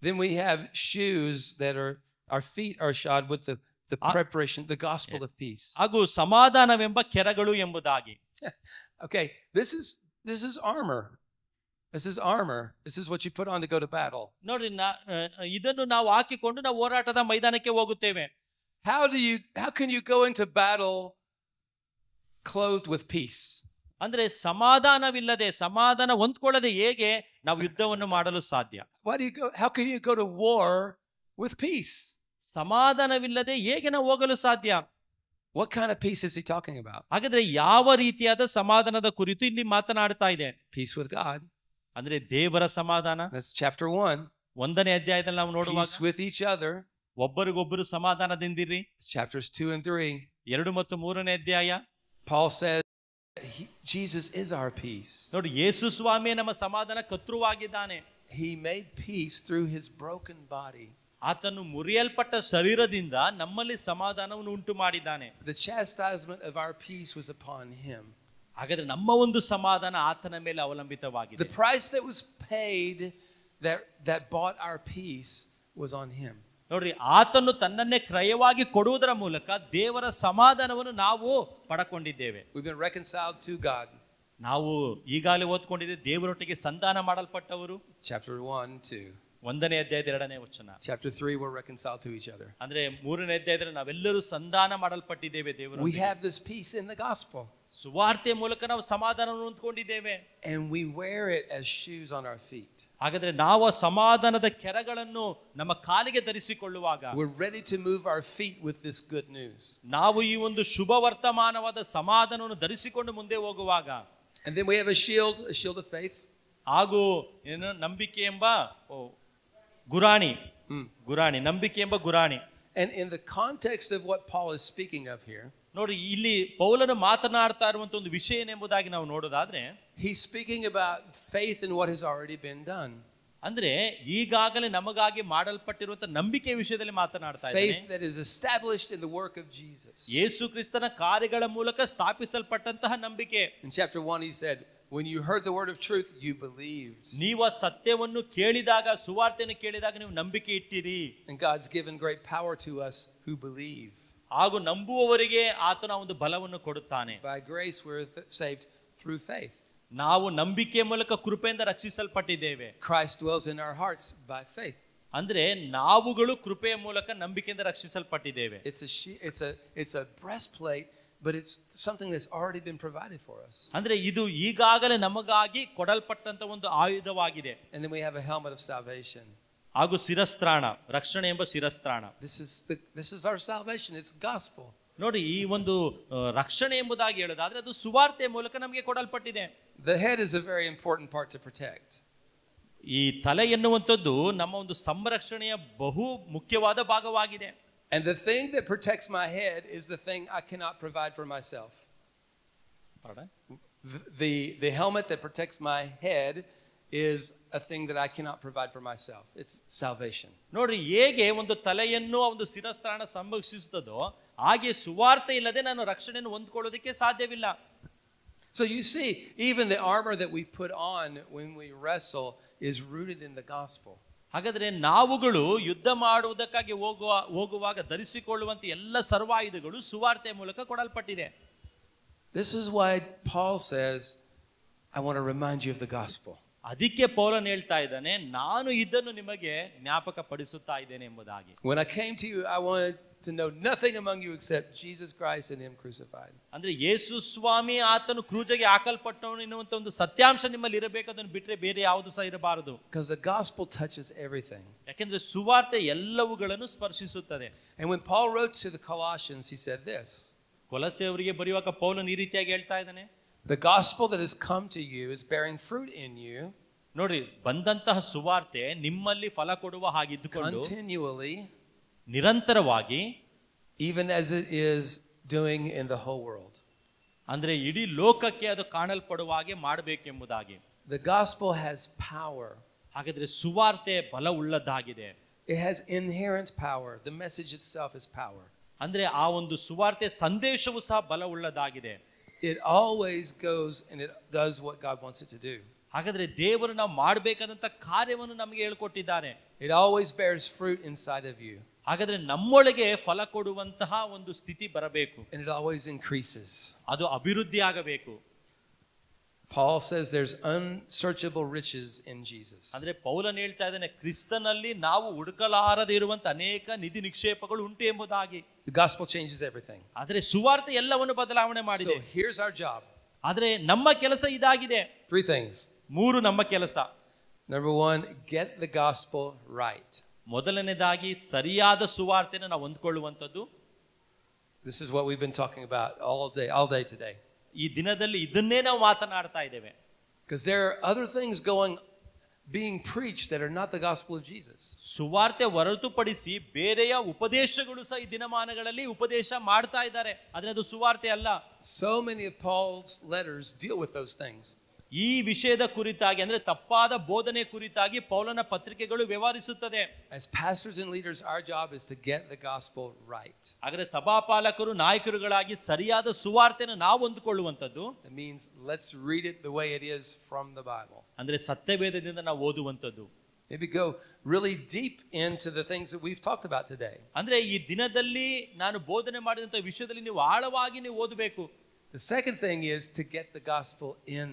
Then we have shoes that are, our feet are shod with the preparation, the gospel of peace. ಹಾಗೂ ಸಮಾಧಾನವೆಂಬ ಕೆರಗಳು ಎಂಬುದಾಗಿ. Okay, this is armor. This is armor. This is what you put on to go to battle. ನೋಡ್ರಿ, ಇದನ್ನು ನಾವು ಹಾಕಿಕೊಂಡು ನಾವು ಹೋರಾಟದ ಮೈದಾನಕ್ಕೆ ಹೋಗುತ್ತೇವೆ. How can you go into battle clothed with peace? ಅಂದ್ರೆ ಸಮಾಧಾನವಿಲ್ಲದೆ, ಸಮಾಧಾನ ಹೊಂದ್ಕೊಳ್ಳದೆ ಹೇಗೆ ನಾವು ಯುದ್ಧವನ್ನು ಮಾಡಲು ಸಾಧ್ಯ? How can you go to war with peace? ಸಮಾಧಾನವಿಲ್ಲದೆ ಹೇಗೆ ನಾವು ಹೋಗಲು ಸಾಧ್ಯ? What kind of peace is he talking about? ಹಾಗಾದ್ರೆ ಯಾವ ರೀತಿಯಾದ ಸಮಾಧಾನದ ಕುರಿತು ಇಲ್ಲಿ ಮಾತನಾಡ್ತಾ ಇದೆ? Peace with God. ಅಂದ್ರೆ ದೇವರ ಸಮಾಧಾನ. That's chapter 1. 1ನೇ ಅಧ್ಯಾಯದಲ್ಲಿ ನಾವು ನೋಡುವಾಗ peace with each other. ಒಬ್ಬರಿಗೊಬ್ಬರು ಸಮಾಧಾನದಿಂದಿರಿ. Chapters 2 and 3. 2 ಮತ್ತು 3ನೇ ಅಧ್ಯಾಯ. Paul says Jesus is our peace. ನೋಡಿ, ಯೇಸು ಸ್ವಾಮಿ ನಮ್ಮ ಸಮಾಧಾನ ಕರ್ತೃವಾಗಿದ್ದಾನೆ. He made peace through his broken body. ಆತನು ಮುರಿಯಲ್ಪಟ್ಟ ಶರೀರದಿಂದ ನಮ್ಮಲ್ಲಿ ಸಮಾಧಾನವನ್ನು ಉಂಟು ಮಾಡಿದ್ದಾನೆ. The chastisement of our peace was upon him. ಹಾಗಾದ್ರೆ ನಮ್ಮ ಒಂದು ಸಮಾಧಾನ ಆತನ ಮೇಲೆ ಅವಲಂಬಿತವಾಗಿದೆ. The price that was paid that bought our peace was on him. ನೋಡ್ರಿ, ಆತನು ತನ್ನನ್ನೇ ಕ್ರಯವಾಗಿ ಕೊಡುವುದರ ಮೂಲಕ ದೇವರ ಸಮಾಧಾನವನ್ನು ನಾವು ಪಡಕೊಂಡಿದ್ದೇವೆ. We've been reconciled to God. ನಾವು ಈಗಾಗಲೇ ಓದ್ಕೊಂಡಿದ್ದೇವೆ, ದೇವರೊಟ್ಟಿಗೆ ಸಂಧಾನ ಮಾಡಲ್ಪಟ್ಟವರು. Chapter 1, 2. 1ನೇ ಅಧ್ಯಾಯದ 2ನೇ ವಚನ. Chapter 3, we're reconciled to each other. ಅಂದ್ರೆ 3ನೇ ಅಧ್ಯಾಯದಲ್ಲಿ ನಾವೆಲ್ಲರೂ ಸಂಧಾನ ಮಾಡಲ್ಪಟ್ಟಿದ್ದೇವೆ ದೇವರೊಟ್ಟಿಗೆ. We have this peace in the gospel. ಸುವಾರ್ತೆಯ ಮೂಲಕ ನಾವು ಸಮಾಧಾನವನ್ನು ಹೊಂದಿಕೊಂಡಿದ್ದೇವೆ. And we wear it as shoes on our feet. ಹಾಗಾದ್ರೆ ನಾವು ಸಮಾಧಾನದ ಕೆರಗಳನ್ನು ನಮ್ಮ ಕಾಲಿಗೆ ಧರಿಸಿಕೊಳ್ಳುವಾಗ we're ready to move our feet with this good news. ನಾವು ಈ ಒಂದು ಶುಭ ವರ್ತಮಾನವಾದ ಸಮಾಧಾನವನ್ನು ಧರಿಸಿಕೊಂಡು ಮುಂದೆ ಹೋಗುವಾಗ, and then we have a shield of faith. ಹಾಗೂ ಏನು, ನಂಬಿಕೆ ಎಂಬ ಗುರಾಣಿ. ನಂಬಿಕೆ ಎಂಬ ಗುರಾಣಿ. And in the context of what Paul is speaking of here, ನೋಡಿ, ಇಲ್ಲಿ ಪೌಲನು ಮಾತನಾಡ್ತಾ ಇರುವಂತ ಒಂದು ವಿಷಯ ಏನೆಂಬುದಾಗಿ ನಾವು ನೋಡೋದಾದ್ರೆ, he's speaking about faith in what has already been done. ಅಂದ್ರೆ ಈಗಾಗಲೇ ನಮಗಾಗಿ ಮಾಡಲ್ಪಟ್ಟಿರುವಂತ ನಂಬಿಕೆ ವಿಷಯದಲ್ಲಿ ಮಾತನಾಡ್ತಾ ಇದ್ದಾನೆ. Faith that is established in the work of Jesus. ಯೇಸು ಕ್ರಿಸ್ತನ ಕಾರ್ಯಗಳ ಮೂಲಕ ಸ್ಥಾಪಿಸಲ್ಪಟ್ಟಂತಹ ನಂಬಿಕೆ. In chapter 1 he said, when you heard the word of truth you believed. ನೀವು ಸತ್ಯವನ್ನು ಕೇಳಿದಾಗ, ಸುವಾರ್ತೆಯನ್ನು ಕೇಳಿದಾಗ ನೀವು ನಂಬಿಕೆ ಇಟ್ಟಿರಿ. And God's given great power to us who believe. ಹಾಗೂ ನಂಬುವವರಿಗೆ ಆತನ ಒಂದು ಬಲವನ್ನು ಕೊಡುತ್ತಾನೆ. By grace we're saved through faith. ನಾವು ನಂಬಿಕೆ ಮೂಲಕ ಕೃಪೆಯಿಂದ ರಕ್ಷಿಸಲ್ಪಟ್ಟಿದ್ದೇವೆ. Christ dwells in our hearts by faith. ಅಂದ್ರೆ ನಾವುಗಳು ಕೃಪೆಯ ಮೂಲಕ ನಂಬಿಕೆಯಿಂದ ರಕ್ಷಿಸಲ್ಪಟ್ಟಿದ್ದೇವೆ. It's a breastplate, but it's something that's already been provided for us. ಅಂದ್ರೆ ಇದು ಈಗಾಗಲೇ ನಮಗಾಗಿ ಕೊಡಲ್ಪಟ್ಟಂತ ಒಂದು ಆಯುಧವಾಗಿದೆ. And then we have a helmet of salvation. ಹಾಗೂ ಶಿರಸ್ತ್ರಾಣ, ರಕ್ಷಣೆ ಎಂಬ ಶಿರಸ್ತ್ರಾಣ. This is our salvation. It's gospel. ನೋಡಿ, ಈ ಒಂದು ರಕ್ಷಣೆ ಎಂಬುದಾಗಿ ಹೇಳೋದಾದ್ರೆ ಅದು ಸುವಾರ್ತೆಯ ಮೂಲಕ ನಮಗೆ ಕೊಡಲ್ಪಟ್ಟಿದೆ. The head is a very important part to protect. ಈ ತಲೆ ಎನ್ನುವಂಥದ್ದು ನಮ್ಮ ಒಂದು ಸಂರಕ್ಷಣೆಯ ಬಹು ಮುಖ್ಯವಾದ ಭಾಗವಾಗಿದೆ. And the thing that protects my head is the thing I cannot provide for myself. The helmet that protects my head is a thing that I cannot provide for myself. It's salvation. ನೋಡ್ರಿ, ಹೇಗೆ ಒಂದು ತಲೆಯನ್ನು ಒಂದು ಶಿರಸ್ತ್ರಾಣ ಸಂರಕ್ಷಿಸುತ್ತದೋ ಹಾಗೆ ಸುವಾರ್ತೆ ಇಲ್ಲದೆ ನಾನು ರಕ್ಷಣೆಯನ್ನು ಹೊಂದಿಕೊಳ್ಳೋದಕ್ಕೆ ಸಾಧ್ಯವಿಲ್ಲ. So you see, even the armor that we put on when we wrestle is rooted in the gospel. ಹಾಗಾದ್ರೆ ನಾವುಗಳು ಯುದ್ಧ ಮಾಡುವುದಕ್ಕಾಗಿ ಹೋಗುವಾಗ ಧರಿಸಿಕೊಳ್ಳುವಂತ ಎಲ್ಲ ಸರ್ವಾಯುಧಗಳು ಸುವಾರ್ತೆಯ ಮೂಲಕ ಕೊಡಲ್ಪಟ್ಟಿದೆ. This is why Paul says, I want to remind you of the gospel. ಅದಕ್ಕೆ ಪೌಲನು ಹೇಳ್ತಾ ಇದ್ದಾನೆ, ನಾನು ಇದನ್ನು ನಿಮಗೆ ಜ್ಞಾಪಕ ಪಡಿಸುತ್ತಾ ಇದ್ದೇನೆ ಎಂಬುದಾಗಿ. When I came to you, I wanted to know nothing among you except Jesus Christ and him crucified. ಅಂದ್ರೆ ಯೇಸು ಸ್ವಾಮಿ ಆತನು ಕ್ರೂಜಗೆ ಹಾಕಲ್ಪಟ್ಟವನು ಎನ್ನುವಂತ ಒಂದು ಸತ್ಯಾಂಶ ನಿಮ್ಮಲ್ಲಿ ಇರಬೇಕು, ಅದನ್ನು ಬಿಟ್ಟರೆ ಬೇರೆ ಯಾವುದು ಸಹ ಇರಬಾರದು. Because the gospel touches everything. ಯಾಕೆಂದ್ರೆ ಸುವಾರ್ತೆ ಎಲ್ಲವುಗಳನ್ನು ಸ್ಪರ್ಶಿಸುತ್ತದೆ. And when Paul wrote to the Colossians, he said this. ಕೊಲೊಸ್ಸೆಯವರಿಗೆ ಬರೆಯುವಾಗ ಪೌಲನು ಈ ರೀತಿಯಾಗಿ ಹೇಳ್ತಾ ಇದ್ದಾನೆ, the gospel that has come to you is bearing fruit in you. ನೋಡಿ, ಬಂದಂತಹ ಸುವಾರ್ತೆ ನಿಮ್ಮಲ್ಲಿ ಫಲ ಕೊಡುವ ಹಾಗಿದ್ದುಕೊಂಡು continually, ನಿರಂತರವಾಗಿ, even as it is doing in the whole world. ಅಂದ್ರೆ ಇಡೀ ಲೋಕಕ್ಕೆ ಅದು ಕಾಣಲ್ಪಡುವ ಹಾಗೆ ಮಾಡಬೇಕೆಂಬುದಾಗಿ. The gospel has power. ಹಾಗಾದ್ರೆ ಸುವಾರ್ತೆ ಬಲವುಳ್ಳದ್ದಾಗಿದೆ. It has inherent power. The message itself is power. ಅಂದ್ರೆ ಆ ಒಂದು ಸುವಾರ್ತೆ ಸಂದೇಶವು ಸಹ ಬಲವುಳ್ಳದ್ದಾಗಿದೆ. It always goes and it does what God wants it to do. ಹಾಗಾದ್ರೆ ದೇವರು ನಾವು ಮಾಡಬೇಕಾದಂತ ಕಾರ್ಯವನ್ನು ನಮಗೆ ಹೇಳಿಕೊಟ್ಟಿದ್ದಾರೆ. It always bears fruit inside of you. ಹಾಗಾದ್ರೆ ನಮ್ಮೊಳಗೆ ಫಲ ಕೊಡುವಂತಹ ಒಂದು ಸ್ಥಿತಿ ಬರಬೇಕು. And it always increases. ಅದು ಅಭಿವೃದ್ಧಿ ಆಗಬೇಕು. Paul says there's unsearchable riches in Jesus. ಅಂದ್ರೆ ಪೌಲನು ಹೇಳ್ತಾ ಇದ್ದಾನೆ, ಕ್ರಿಸ್ತನಲ್ಲಿ ನಾವು ಹುಡುಕಲಾರದೆ ಇರುವಂತ ಅನೇಕ ನಿಧಿ ನಿಕ್ಷೇಪಗಳು ಉಂಟು ಎಂಬುದಾಗಿ. The gospel changes everything. ಆದರೆ ಸುವಾರ್ತೆ ಎಲ್ಲವನ್ನು ಬದಲಾವಣೆ ಮಾಡಿದೆ. So here's our job. ಆದರೆ ನಮ್ಮ ಕೆಲಸ ಇದಾಗಿದೆ. 3 things. 3 ನಮ್ಮ ಕೆಲಸ. Number 1, get the gospel right. ಮೊದಲನೇದಾಗಿ ಸರಿಯಾದ ಸುವಾರ್ತೆಯನ್ನು ನಾವು ಹೊಂದಿಕೊಳ್ಳುವಂತದ್ದು. This is what we've been talking about all day today. ಈ ದಿನದಲ್ಲಿ ಇದನ್ನೇ ನಾವು ಮಾತನಾಡ್ತಾ ಇದ್ದೇವೆ. Because there are other things being preached that are not the gospel of Jesus. ಸುವಾರ್ತೆ ಹೊರತುಪಡಿಸಿ ಬೇರೆಯ ಉಪದೇಶಗಳು ಸಹ ಈ ದಿನಮಾನಗಳಲ್ಲಿ ಉಪದೇಶ ಮಾಡ್ತಾ ಇದ್ದಾರೆ, ಆದ್ರೆ ಅದು ಸುವಾರ್ತೆ ಅಲ್ಲ. So many of Paul's letters deal with those things. ಈ ವಿಷಯದ ಕುರಿತಾಗಿ, ಅಂದ್ರೆ ತಪ್ಪಾದ ಬೋಧನೆ ಕುರಿತಾಗಿ ಪೌಲನ ಪತ್ರಿಕೆಗಳು ವ್ಯವಹರಿಸುತ್ತದೆ. As pastors and leaders, our job is to get the gospel right. ಹಾಗಾದ್ರೆ ಸಭಾಪಾಲಕರು, ನಾಯಕರುಗಳಾಗಿ ಸರಿಯಾದ ಸುವಾರ್ತೆಯನ್ನು ನಾವು ಹೊಂದಿಕೊಳ್ಳುವಂತದ್ದು. It means let's read it the way it is from the Bible. ಅಂದ್ರೆ ಸತ್ಯವೇದದಿಂದ ನಾವು ಓದುವಂತದ್ದು. Maybe go really deep into the things that we've talked about today. ಅಂದ್ರೆ ಈ ದಿನದಲ್ಲಿ ನಾನು ಬೋಧನೆ ಮಾಡಿದಂತ ವಿಷಯದಲ್ಲಿ ನೀವು ಆಳವಾಗಿ ನೀವು ಓದಬೇಕು. The second thing is to get the gospel in.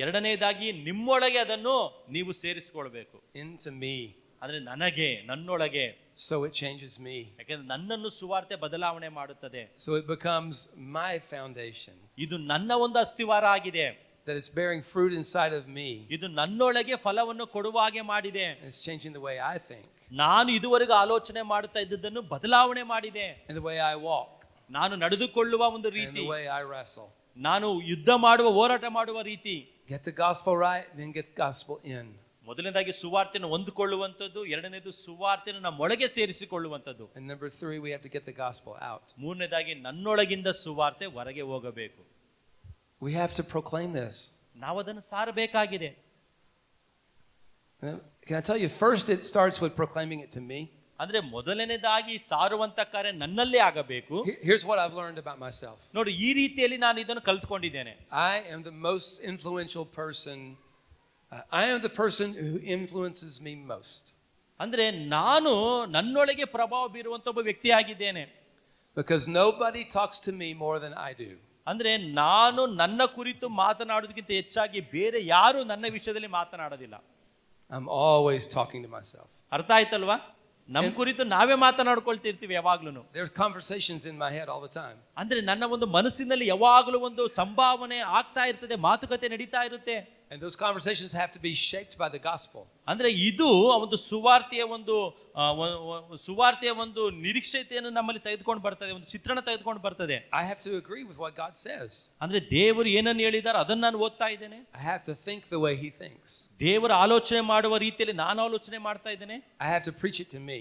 ಎರಡನೇದಾಗಿ ನಿಮ್ಮೊಳಗೆ ಅದನ್ನು ನೀವು ಸೇರಿಸಿಕೊಳ್ಳಬೇಕು. Into me. ಅಂದ್ರೆ ನನಗೆ, ನನ್ನೊಳಗೆ. So it changes me. ಯಾಕಂದ್ರೆ ನನ್ನನ್ನು ಸುವಾರ್ತೆ ಬದಲಾವಣೆ ಮಾಡುತ್ತದೆ. So it becomes my foundation. ಇದು ನನ್ನ ಒಂದು ಅಸ್ತಿವಾರ ಆಗಿದೆ. That it's bearing fruit inside of me. ಇದು ನನ್ನೊಳಗೆ ಫಲವನ್ನು ಕೊಡುವ ಹಾಗೆ ಮಾಡಿದೆ. It's changing the way I think. ನಾನು ಇದುವರೆಗೂ ಆಲೋಚನೆ ಮಾಡುತ್ತಾ ಇದ್ದದ್ದನ್ನು ಬದಲಾವಣೆ ಮಾಡಿದೆ. And the way I walk. ನಾನು ನಡೆದುಕೊಳ್ಳುವ ಒಂದು ರೀತಿ. And the way I wrestle. ನಾನು ಯುದ್ಧ ಮಾಡುವ, ಹೋರಾಟ ಮಾಡುವ ರೀತಿ. Get the gospel right, then get the gospel in. ಮೊದಲನೇದಾಗಿ ಸುವಾರ್ತೆಯನ್ನು ಹೊಂದಿಕೊಳ್ಳುವಂಥದ್ದು, ಎರಡನೇದು ಸುವಾರ್ತೆಯನ್ನು ನಮ್ಮೊಳಗೆ ಸೇರಿಸಿಕೊಳ್ಳುವಂಥದ್ದು. And number 3, we have to get the gospel out. ಮೂರನೇದಾಗಿ ನನ್ನೊಳಗಿಂದ ಸುವಾರ್ತೆ ಹೊರಗೆ ಹೋಗಬೇಕು. We have to proclaim this. ನಾವು ಅದನ್ನು ಸಾರಬೇಕಾಗಿದೆ. Can I tell you, first it starts with proclaiming it to me. ಅಂದ್ರೆ ಮೊದಲನೇದಾಗಿ ಸಾರುವಂತ ಕಾರ್ಯ ನನ್ನಲ್ಲೇ ಆಗಬೇಕು. Here's what I've learned about myself. ನೋಡಿ, ಈ ರೀತಿಯಲ್ಲಿ ನಾನು ಇದನ್ನು ಕಲ್ತ್ಕೊಂಡಿದ್ದೇನೆ. I am the most influential person. I am the person who influences me most. ಅಂದ್ರೆ ನಾನು ನನ್ನೊಳಗೆ ಪ್ರಭಾವ ಬೀರುವಂತ ಒಬ್ಬ ವ್ಯಕ್ತಿಯಾಗಿದ್ದೇನೆ. Because nobody talks to me more than I do. ಅಂದ್ರೆ ನಾನು ನನ್ನ ಕುರಿತು ಮಾತನಾಡೋದಕ್ಕಿಂತ ಹೆಚ್ಚಾಗಿ ಬೇರೆ ಯಾರು ನನ್ನ ವಿಷಯದಲ್ಲಿ ಮಾತನಾಡೋದಿಲ್ಲ. I'm always talking to myself. ಅರ್ಥ ಆಯ್ತಲ್ವಾ? ನಮ್ಮ ಕುರಿತು ನಾವೇ ಮಾತನಾಡ್ಕೊಳ್ತಿರ್ತೀವಿ ಯಾವಾಗ್ಲೂ. There's conversations in my head all the time. ಅಂದ್ರೆ ನನ್ನ ಒಂದು ಮನಸ್ಸಿನಲ್ಲಿ ಯಾವಾಗಲೂ ಒಂದು ಸಂಭಾವನೆ ಆಗ್ತಾ ಇರ್ತದೆ, ಮಾತುಕತೆ ನಡೀತಾ ಇರುತ್ತೆ. And those conversations have to be shaped by the gospel. ಅಂದ್ರೆ ಇದು ಒಂದು ಸುವಾರ್ತೆಯ ಒಂದು ನಿರೀಕ್ಷತೆಯನ್ನು ನಮ್ಮಲ್ಲಿ ತೆಗೆದುಕೊಂಡು ಬರ್ತದೆ, ಒಂದು ಚಿತ್ರಣ ತೆಗೆದುಕೊಂಡು ಬರ್ತದೆ. I have to agree with what God says. ಅಂದ್ರೆ ದೇವರು ಏನನ್ನು ಹೇಳಿದ್ದಾರೆ ಅದನ್ನು ನಾನು ಓದ್ತಾ ಇದ್ದೇನೆ. I have to think the way he thinks. ದೇವರ ಆಲೋಚನೆ ಮಾಡುವ ರೀತಿಯಲ್ಲಿ ನಾನು ಆಲೋಚನೆ ಮಾಡ್ತಾ ಇದ್ದೇನೆ. I have to preach it to me.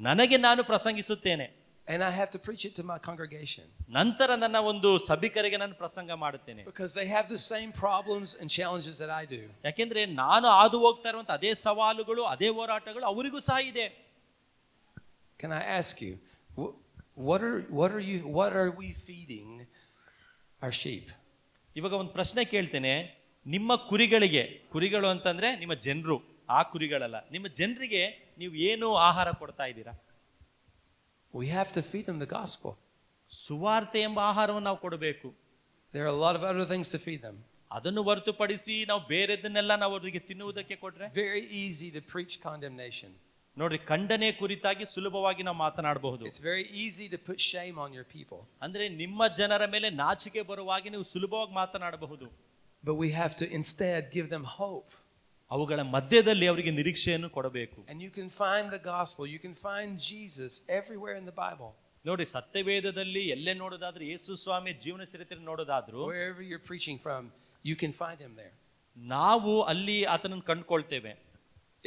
ನನಗೆ ನಾನು ಪ್ರಸಂಗಿಸುತ್ತೇನೆ. And I have to preach it to my congregation. ನಂತರ ನನ್ನ ಒಂದು ಸಭಿಕರಿಗೆ ನಾನು ಪ್ರಸಂಗ ಮಾಡುತ್ತೇನೆ. Because they have the same problems and challenges that I do. ಯಾಕೆಂದ್ರೆ ನಾನು ಹಾದು ಹೋಗ್ತಾ ಇರುವಂತ ಅದೇ ಸವಾಲುಗಳು, ಅದೇ ಹೋರಾಟಗಳು ಅವರಿಗೂ ಸಹ ಇದೆ. Can I ask you, what are we feeding our sheep? ಇವಾಗ ಒಂದು ಪ್ರಶ್ನೆ ಕೇಳ್ತೇನೆ. ನಿಮ್ಮ ಕುರಿಗಳು ಅಂತಂದ್ರೆ ನಿಮ್ಮ ಜನರು, ಆ ಕುರಿಗಳಲ್ಲ, ನಿಮ್ಮ ಜನರಿಗೆ ನೀವು ಏನು ಆಹಾರ ಕೊಡ್ತಾ ಇದ್ದೀರಾ? We have to feed them the gospel. ಸುವಾರ್ತೆ ಎಂಬ ಆಹಾರವನ್ನು ನಾವು ಕೊಡಬೇಕು. There are a lot of other things to feed them. ಅದನ್ನು ಹೊರತುಪಡಿಸಿ ನಾವು ಬೇರೆದನ್ನೆಲ್ಲ ನಾವು ಅವರಿಗೆ ತಿನ್ನುವುದಕ್ಕೆ ಕೊಟ್ರೆ very easy to preach condemnation. ನೋಡ್ರಿ, ಖಂಡನೆ ಕುರಿತಾಗಿ ಸುಲಭವಾಗಿ ನಾವು ಮಾತನಾಡಬಹುದು. It's very easy to put shame on your people. ಅಂದ್ರೆ ನಿಮ್ಮ ಜನರ ಮೇಲೆ ನಾಚಿಕೆ ಬರುವಾಗಿ ನೀವು ಸುಲಭವಾಗಿ ಮಾತನಾಡಬಹುದು. But we have to instead give them hope. ಅವುಗಳ ಮಧ್ಯದಲ್ಲಿ ಅವರಿಗೆ ನಿರೀಕ್ಷೆಯನ್ನು ಕೊಡಬೇಕು. And you can find the gospel, you can find Jesus everywhere in the Bible. ನೋಡಿ, ಸತ್ಯವೇದದಲ್ಲಿ ಎಲ್ಲೇ ನೋಡೋದಾದ್ರೂ, ಯೇಸು ಸ್ವಾಮಿ ಜೀವನ ಚರಿತ್ರೆ ನೋಡೋದಾದ್ರೂ, wherever you're preaching from, you can find him there. ನಾವು ಅಲ್ಲಿ ಆತನನ್ನು ಕಂಡುಕೊಳ್ತೇವೆ.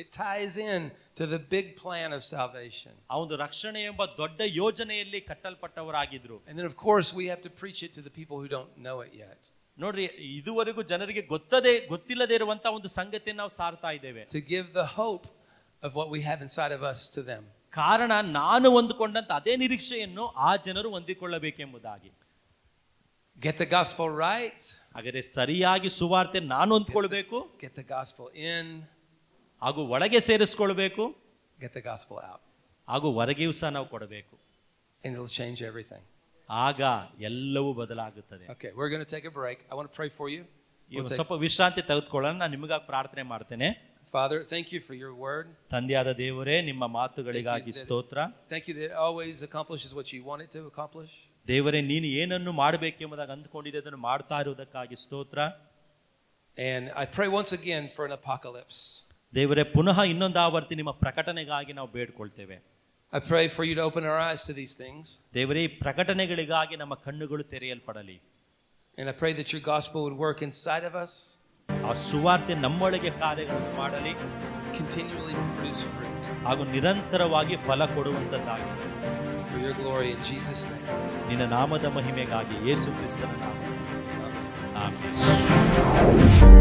It ties in to the big plan of salvation. ಆ ಒಂದು ರಕ್ಷಣೆ ಎಂಬ ದೊಡ್ಡ ಯೋಜನೆಯಲ್ಲಿ ಕಟ್ಟಲ್ಪಟ್ಟವರಾಗಿದ್ರು. And then of course we have to preach it to the people who don't know it yet. ನೋಡ್ರಿ, ಇದುವರೆಗೂ ಜನರಿಗೆ ಗೊತ್ತಿಲ್ಲದೆ ಇರುವಂತ ಒಂದು ಸಂಗತಿಯನ್ನು ನಾವು ಸಾರ್ತಾ ಇದ್ದೇವೆ. To give the hope of what we have inside of us to them. ಕಾರಣ ನಾನು ಹೊಂದಿಕೊಂಡಂತ ಅದೇ ನಿರೀಕ್ಷೆಯನ್ನು ಆ ಜನರು ಹೊಂದಿಕೊಳ್ಳಬೇಕೆಂಬುದಾಗಿ. Get the gospel right. ಹಾಗಾದ್ರೆ ಸರಿಯಾಗಿ ಸುವಾರ್ತೆ ನಾನು ಹೊಂದಿಕೊಳ್ಳಬೇಕು. Get the gospel in. ಹಾಗೂ ಒಳಗೆ ಸೇರಿಸಿಕೊಳ್ಳಬೇಕು. Get the gospel out. ಹಾಗೂ ಹೊರಗೆಯೂ ಸಹ ನಾವು ಕೊಡಬೇಕು. And it'll change everything. ಆಗ ಎಲ್ಲವೂ ಬದಲಾಗುತ್ತದೆ. Okay, we're going to take a break. I want to pray for you. ಸ್ವಲ್ಪ ವಿಶ್ರಾಂತಿ ತೆಗೆದುಕೊಳ್ಳೋಣ. ನಾನು ನಿಮಗಾಗಿ ಪ್ರಾರ್ಥನೆ ಮಾಡ್ತೇನೆ. Father, thank you for your word. ತಂದೆಯಾದ ದೇವರೇ, ನಿಮ್ಮ ಮಾತುಗಳಿಗಾಗಿ ಸ್ತೋತ್ರ. Thank you that it always accomplishes what you want it to accomplish. ದೇವರೇ, ನೀನು ಏನನ್ನು ಮಾಡಬೇಕೆಂಬುದಾಗಿ ಅಂದುಕೊಂಡಿದ್ದೆ ಅದನ್ನು ಮಾಡ್ತಾ ಇರುವುದಕ್ಕಾಗಿ ಸ್ತೋತ್ರ. And I pray once again for an apocalypse. ದೇವರೇ, ಪುನಃ ಇನ್ನೊಂದು ಆವರ್ತಿ ನಿಮ್ಮ ಪ್ರಕಟಣೆಗಾಗಿ ನಾವು ಬೇಡಿಕೊಳ್ತೇವೆ. I pray for you to open our eyes to these things. ದೇವರೇ, ಪ್ರಕಟಣೆಗಳಿಗಾಗಿ ನಮ್ಮ ಕಣ್ಣುಗಳು ತೆರೆಯಲ್ಪಡಲಿ. And I pray that your gospel would work inside of us. ಆ ಸುವಾರ್ತೆ ನಮ್ಮೊಳಗೆ ಕಾರ್ಯಗಳನ್ನು ಮಾಡಲಿ. Continually produce fruit. ಹಾಗೂ ನಿರಂತರವಾಗಿ ಫಲ ಕೊಡುವಂತದ್ದಾಗಿ. For your glory in Jesus' name. ನಿನ್ನ ನಾಮದ ಮಹಿಮೆಗಾಗಿ, ಯೇಸು ಕ್ರಿಸ್ತನ ನಾಮದಲ್ಲಿ. ಆಮೆನ್.